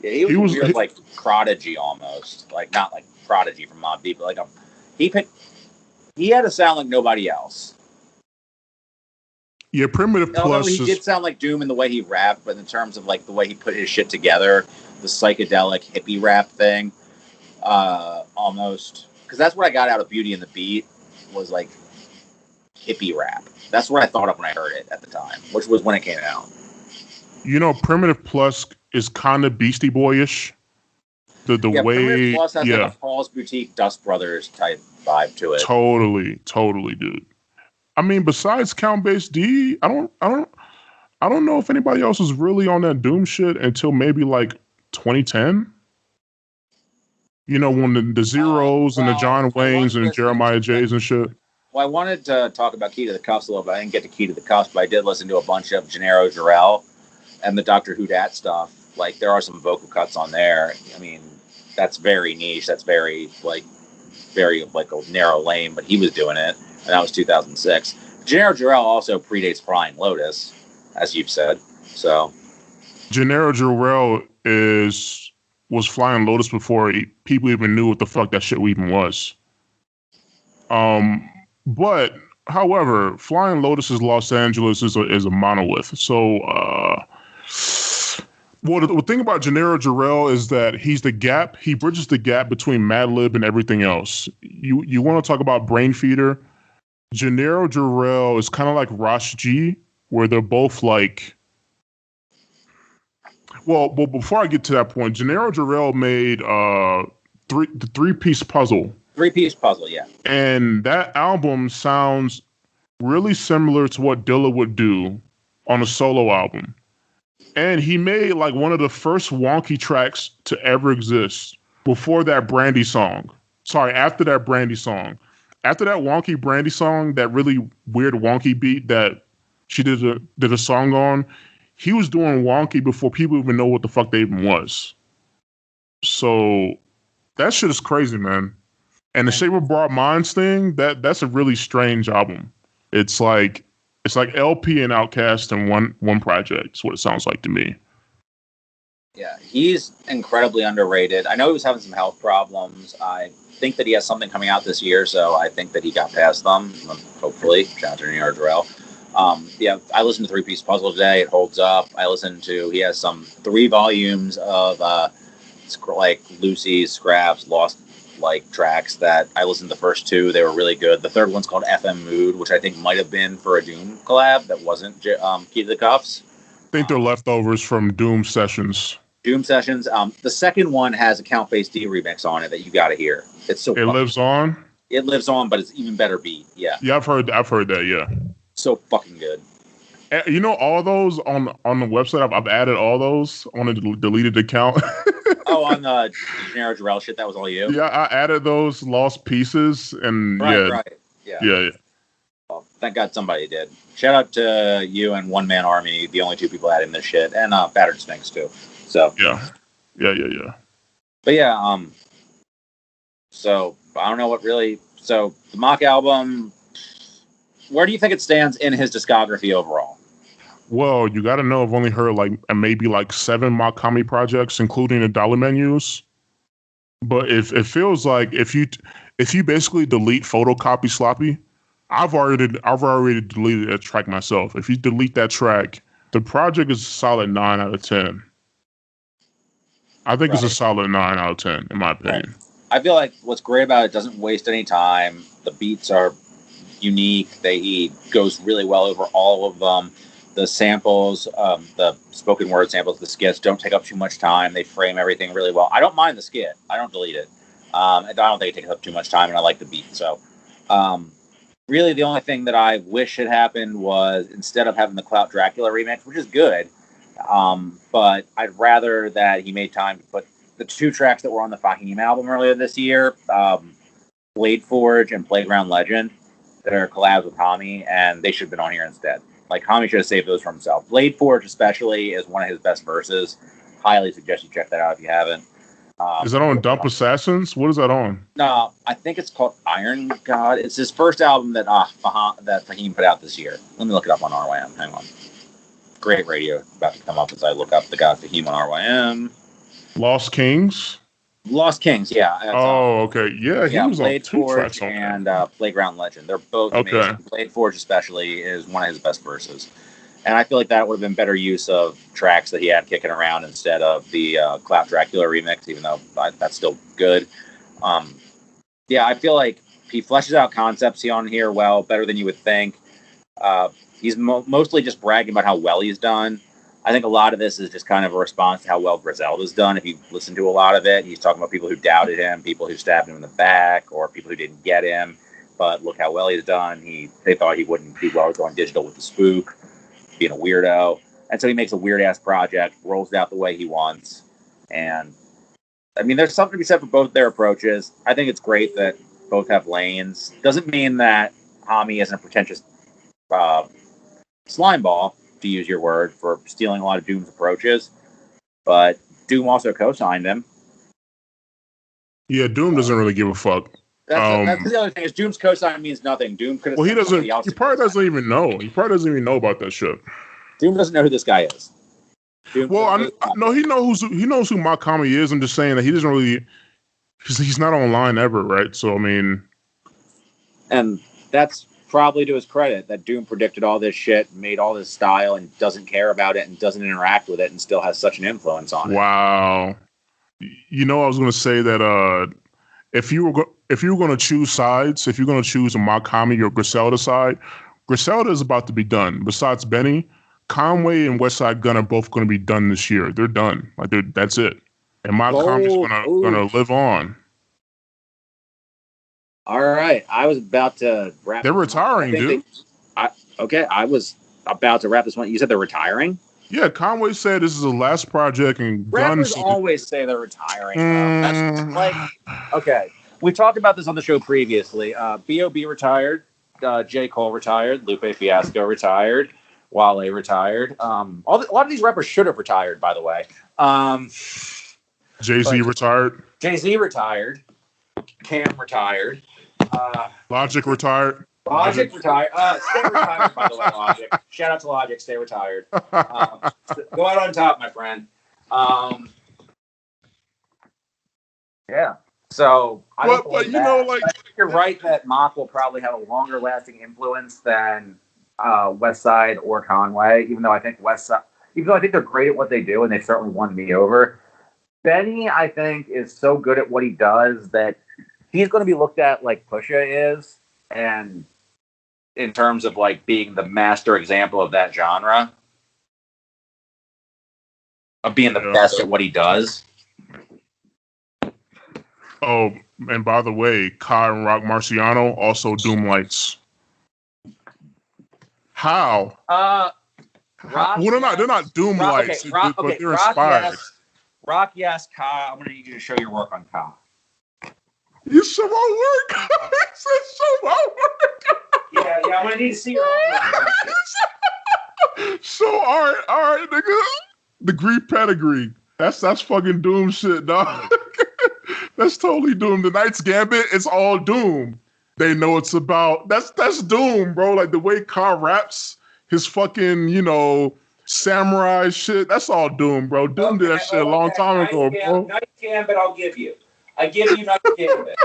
Yeah, he was weird, like Prodigy almost, like not like Prodigy from Mobb Deep, but like he had to sound like nobody else. Yeah, Primitive Plus. He did sound like Doom in the way he rapped, but in terms of like the way he put his shit together, the psychedelic hippie rap thing, almost, because that's what I got out of Beauty and the Beat was like hippie rap. That's what I thought of when I heard it at the time, which was when it came out. You know, Primitive Plus is kind of Beastie Boyish. The way Primitive Plus has like a Paul's Boutique, Dust Brothers type vibe to it. Totally, dude. I mean, besides Count Bass D, I don't know if anybody else was really on that Doom shit until maybe like 2010. You know, when the Zeros and the John Waynes and Jeremiah J's and shit. Well, I wanted to talk about Key to the Cuffs a little bit. I didn't get to Key to the Cuffs, but I did listen to a bunch of Gennaro Jarrell and the Dr. Who Dat stuff. Like, there are some vocal cuts on there. I mean, that's very niche. That's very like a narrow lane, but he was doing it, and that was 2006. Gennaro Jarrell also predates Flying Lotus, as you've said. So, Gennaro Jarrell was Flying Lotus before people even knew what the fuck that shit even was. But however, Flying Lotus's Los Angeles is a monolith. So, well, the thing about Gennaro Jarrell is that he's the gap. He bridges the gap between Madlib and everything else. You want to talk about brain feeder? Gennaro Jarrell is kind of like Rosh G, where they're both like. Well, before I get to that point, Gennaro Jarrell made the three-piece puzzle. Three-piece puzzle, yeah. And that album sounds really similar to what Dilla would do on a solo album. And he made like one of the first wonky tracks to ever exist before that Brandy song. Sorry, after that Brandy song. After that wonky Brandy song, that really weird wonky beat that she did a song on, he was doing wonky before people even know what the fuck they even was. So that shit is crazy, man. And the Shape of Broad Minds thing, that's a really strange album. It's like LP and Outkast in one project. Is what it sounds like to me. Yeah, he's incredibly underrated. I know he was having some health problems. I think that he has something coming out this year, so I think that he got past them. Hopefully, shout out to New York Jarrell. Yeah, I listened to 3-Piece Puzzle today. It holds up. He has some 3 volumes of like Lucy's Scraps, Lost like tracks that I listened to the first 2. They were really good. The third one's called FM Mood, which I think might have been for a Doom collab that wasn't Key to the Cuffs. I think they're leftovers from Doom Sessions. Doom Sessions. The second one has a Count Bass D remix on it that you got to hear. It's so. It lives on. It lives on, but it's even better beat. Yeah. Yeah, I've heard that. Yeah. So fucking good. You know, all those on the website. I've added all those on a deleted account. Oh, on the Gennaro Jarrell shit. That was all you. Yeah, I added those lost pieces, and right. Yeah. Well, thank God somebody did. Shout out to you and One Man Army, the only 2 people adding this shit, and Battered Sphinx too. So yeah. But yeah, so I don't know what really. So the Mach album, where do you think it stands in his discography overall? Well, you got to know I've only heard maybe 7 Mach Hommy projects, including the dollar menus. But if it feels like if you basically delete Photocopy Sloppy, I've already deleted that track myself. If you delete that track, the project is a solid 9 out of 10. I think it's a solid 9 out of 10, in my opinion. Right. I feel like what's great about it doesn't waste any time. The beats are unique. He goes really well over all of them. The samples, the spoken word samples, the skits don't take up too much time. They frame everything really well. I don't mind the skit. I don't delete it. I don't think it takes up too much time, and I like the beat. So, really, the only thing that I wish had happened was instead of having the Clout Dracula remix, which is good, but I'd rather that he made time to put the 2 tracks that were on the Fahim album earlier this year, Blade Forge and Playground Legend, that are collabs with Hommy, and they should have been on here instead. Like, Hommy should have saved those for himself. Blade Forge, especially, is one of his best verses. Highly suggest you check that out if you haven't. Is that on Dump Assassins? What is that on? No, I think it's called Iron God. It's his first album that Fahim put out this year. Let me look it up on RYM. Hang on. Great radio about to come up as I look up the guy Fahim on RYM. Lost Kings? Lost Kings, yeah. Okay. Yeah, he was Blade on 2 Forge tracks on and Playground Legend. They're both amazing. Blade Forge especially is one of his best verses. And I feel like that would have been better use of tracks that he had kicking around instead of the Clout Dracula remix, even though that's still good. Yeah, I feel like he fleshes out concepts on here well, better than you would think. He's mostly just bragging about how well he's done. I think a lot of this is just kind of a response to how well Griselda's done. If you listen to a lot of it, he's talking about people who doubted him, people who stabbed him in the back, or people who didn't get him. But look how well he's done. They thought he wouldn't do well going digital with the spook, being a weirdo. And so he makes a weird-ass project, rolls it out the way he wants. And, I mean, there's something to be said for both their approaches. I think it's great that both have lanes. Doesn't mean that Hommy isn't a pretentious slime ball, to use your word, for stealing a lot of Doom's approaches. But Doom also co-signed him. Yeah, Doom doesn't really give a fuck. That's the other thing, is Doom's co-sign means nothing. Doom could have. Well, he doesn't. He probably doesn't even know. He probably doesn't even know about that shit. Doom doesn't know who this guy is. He knows who Mach Hommy is. I'm just saying that he doesn't really. He's not online ever, right? So I mean, and that's probably to his credit that Doom predicted all this shit, made all this style, and doesn't care about it and doesn't interact with it, and still has such an influence on it. Wow. You know, I was going to say that if you were going to choose sides, if you're going to choose a Mach Hommy or Griselda side, Griselda is about to be done. Besides Benny, Conway and Westside Gunn are both going to be done this year. They're done. That's it. And Mach Hommy's going to live on. All right, I was about to wrap. They're retiring, dude. I was about to wrap this one. You said they're retiring? Yeah, Conway said this is the last project, and Rappers Gunn always say they're retiring. That's like, okay. We talked about this on the show previously. B.O.B. retired. J. Cole retired. Lupe Fiasco retired. Wale retired. A lot of these rappers should have retired, by the way. Jay-Z retired. Jay-Z retired. Cam retired. Logic retired. Logic retired. Stay retired, by the way, Logic. Shout out to Logic. Stay retired. Go out on top, my friend. Yeah. So I don't but you that. know, like, I think you're right that Mach will probably have a longer lasting influence than West Side or Conway. Even though I think they're great at what they do, and they've certainly won me over. Benny, I think, is so good at what he does that he's going to be looked at like Pusha is, and in terms of like being the master example of that genre, of being the best at what he does. Oh, and by the way, Kai and Rock Marciano also Doom Lights. How? Rock, well, they're not Doom Lights, but they're inspired. Rock, yes. Kai, I'm going to need you to show your work on Kai. You show my work. I said show my work. Yeah, I'm going to need to see your work. So, all right, nigga. Degree pedigree. That's fucking Doom shit, dog. That's totally Doom. The Knight's Gambit, it's all Doom. They know it's about that's Doom, bro. Like the way Kai raps, his fucking, samurai shit. That's all Doom, bro. Doom did that shit a long time ago, bro. Knight's Gambit, I'll give you. I give you Knight's Gambit.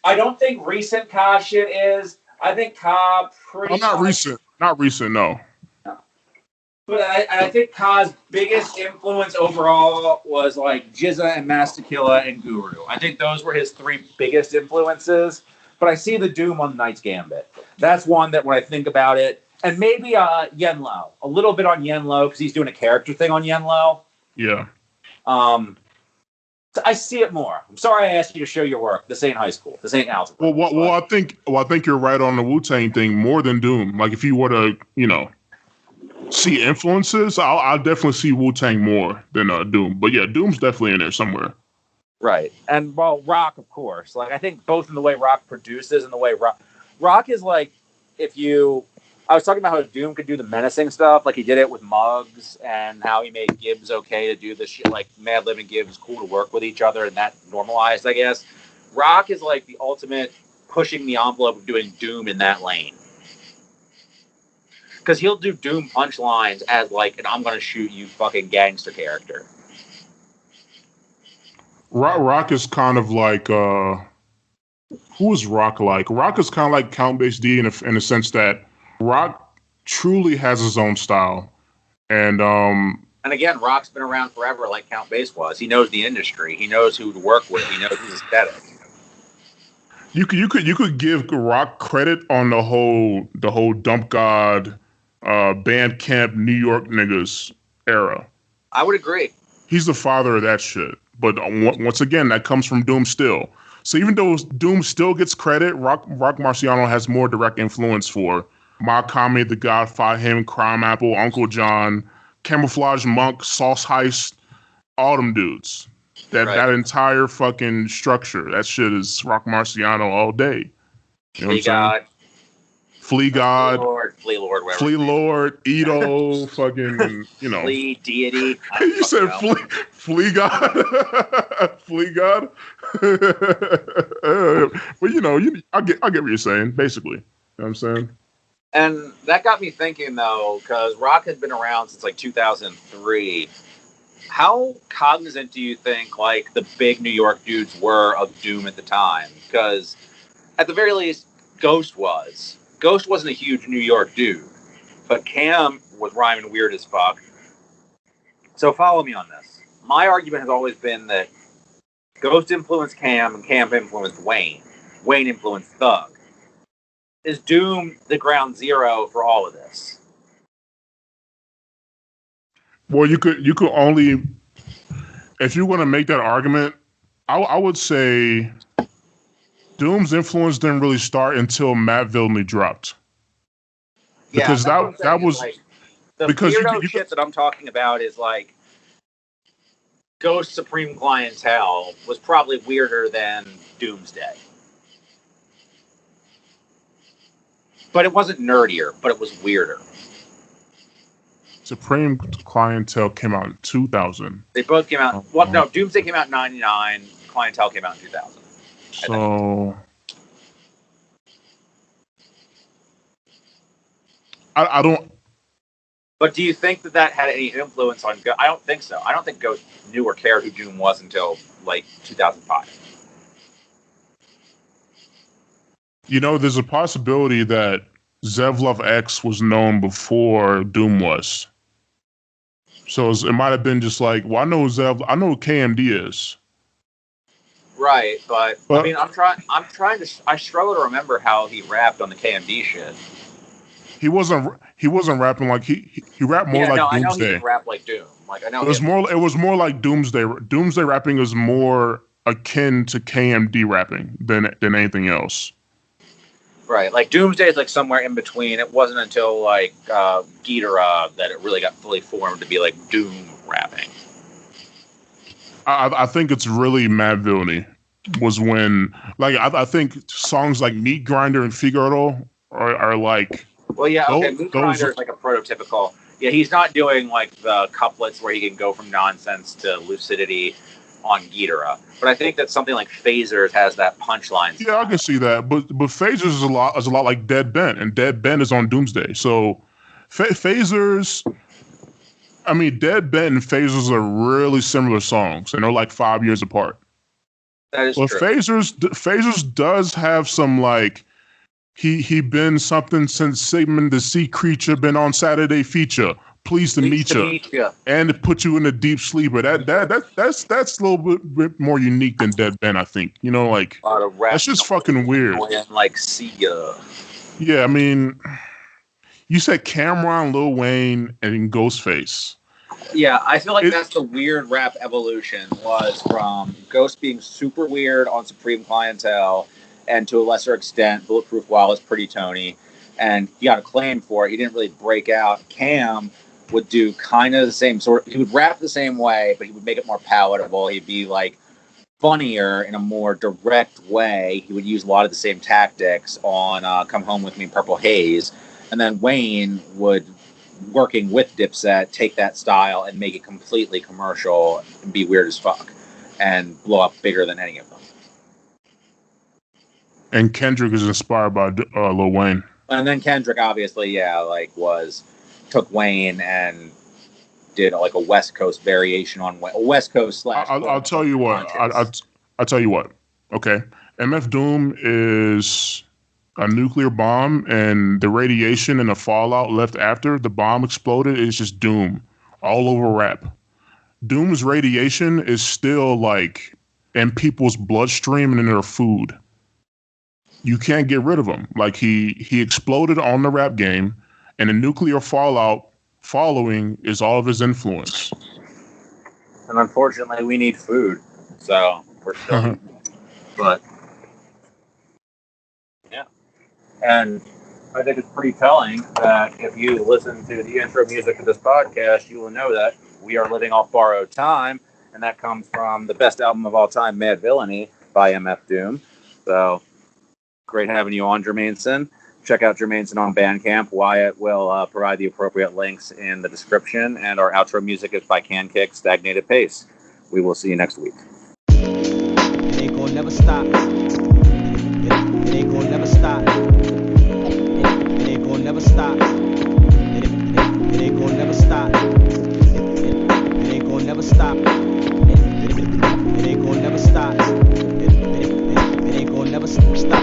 I don't think recent Kai shit is. I think Kai pretty. Not recent, no. But I think Kai's biggest influence overall was like Jizza and Master Killa and Guru. I think those were his three biggest influences. But I see the Doom on Knight's Gambit. That's one that when I think about it, and maybe Yenlo, a little bit on Yenlo because he's doing a character thing on Yenlo. Yeah. I see it more. I'm sorry I asked you to show your work. This ain't high school. This ain't algebra. Well, I think you're right on the Wu-Tang thing more than Doom. Like if you were to, see influences, I'll definitely see Wu-Tang more than Doom. But yeah, Doom's definitely in there somewhere. Right. And Rock, of course. Like I think both in the way Rock produces and the way Rock is like I was talking about how Doom could do the menacing stuff, like he did it with Muggs, and how he made Gibbs okay to do the shit, like Madlib and Gibbs cool to work with each other, and that normalized, I guess. Rock is like the ultimate pushing the envelope of doing Doom in that lane. Because he'll do Doom punchlines as like an I'm going to shoot you fucking gangster character. Rock is kind of like, who is Rock like? Rock is kind of like Count Bass D in the sense that Rock truly has his own style. And again, Rock's been around forever like Count Bass was. He knows the industry. He knows who to work with. He knows his aesthetic. You could give Rock credit on the whole Dump God, Bandcamp, New York niggas era. I would agree. He's the father of that shit. But once again, that comes from Doom still. So even though Doom still gets credit, Rock Marciano has more direct influence for Mach Hommy, The Godfather, him, Crime Apple, Uncle John, Camouflage Monk, Sauce Heist, all them dudes. That entire fucking structure, that shit is Rock Marciano all day. You know what I'm saying? Flea God, Flea Lord, Flea Lord, Ito, fucking, Flea Deity. You said Flea God, Flea God. But I get what you're saying, basically. You know what I'm saying? And that got me thinking, though, because Rock has been around since like 2003. How cognizant do you think like the big New York dudes were of Doom at the time? Because at the very least, Ghost was. Ghost wasn't a huge New York dude, but Cam was rhyming weird as fuck. So follow me on this. My argument has always been that Ghost influenced Cam and Cam influenced Wayne. Wayne influenced Thug. Is Doom the ground zero for all of this? Well, you could only, if you want to make that argument, I would say Doom's influence didn't really start until Matt Villain dropped. because that was like, the because weirdo you shit that I'm talking about is like Ghost Supreme Clientele was probably weirder than Doomsday. But it wasn't nerdier, but it was weirder. Supreme Clientele came out in 2000. They both came out. Well, no, Doomsday came out in 99. Clientele came out in 2000. So I don't. But do you think that had any influence on Ghost? I don't think so. I don't think Ghost knew or cared who Doom was until like 2005. You know, there's a possibility that Zevlov X was known before Doom was. So it might have been just like, well, I know who KMD is. Right, but I mean, I struggle to remember how he rapped on the KMD shit. He wasn't rapping like he rapped more like Doomsday. I know he didn't rap like Doom. Like I know it was more like Doomsday. Doomsday rapping is more akin to KMD rapping than anything else. Right, like Doomsday is like somewhere in between. It wasn't until like Ghidorah that it really got fully formed to be like Doom rapping. I think it's really Mad Villainy was when, like, I think songs like Meat Grinder and Figaro are like. Well, yeah, okay. Meat Grinder is like a prototypical. Yeah, he's not doing like the couplets where he can go from nonsense to lucidity on Ghidorah. But I think that something like Phasers has that punchline. Yeah, I can see that. But Phasers is a lot like Dead Ben, and Dead Ben is on Doomsday. So Phasers, I mean, Dead Ben and Phasers are really similar songs, and they're like 5 years apart. That is true. Phasers does have some like he been something since Sigmund the Sea Creature been on Saturday Feature. Pleased to meet you, and to put you in a deep sleeper. That's a little bit more unique than Dead Ben, I think. You know, like that's just fucking weird. Like see ya. Yeah, I mean, you said Cameron, Lil Wayne, and Ghostface. Yeah, I feel like that's the weird rap evolution was from Ghost being super weird on Supreme Clientele, and to a lesser extent, Bulletproof Wallace, Pretty Tony, and he got acclaim for it. He didn't really break out. Cam would do kind of the same sort. He would rap the same way, but he would make it more palatable. He'd be like funnier in a more direct way. He would use a lot of the same tactics on Come Home With Me, Purple Haze. And then Wayne would, working with Dipset, take that style and make it completely commercial and be weird as fuck and blow up bigger than any of them. And Kendrick is inspired by Lil Wayne. And then Kendrick, obviously, took Wayne and did like a West Coast variation on West Coast / I'll tell you what. I'll tell you what. Okay, MF Doom is a nuclear bomb, and the radiation and the fallout left after the bomb exploded is just doom all over rap. Doom's radiation is still like in people's bloodstream and in their food. You can't get rid of him. Like he exploded on the rap game, and the nuclear fallout following is all of his influence. And unfortunately, we need food, so we're still. But yeah, and I think it's pretty telling that if you listen to the intro music of this podcast, you will know that we are living off borrowed time, and that comes from the best album of all time, Mad Villainy by MF Doom. So great having you on, Jurmainson. Check out Jurmainson on Bandcamp. Wyatt will provide the appropriate links in the description, and our outro music is by Can Kick, Stagnated Pace. We will see you next week. It ain't gonna never stop. It ain't gonna never stop. It ain't gonna never stop. It ain't gonna never stop. It ain't gonna never stop. It ain't gonna never stop. It ain't gonna never stop.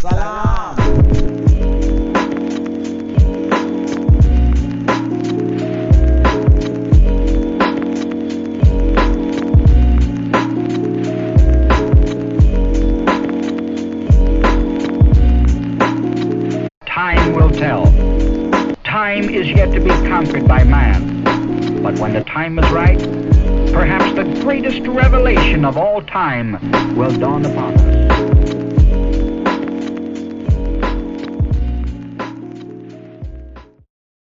Salam. Time will tell. Time is yet to be conquered by man. But when the time is right, perhaps the greatest revelation of all time will dawn upon us.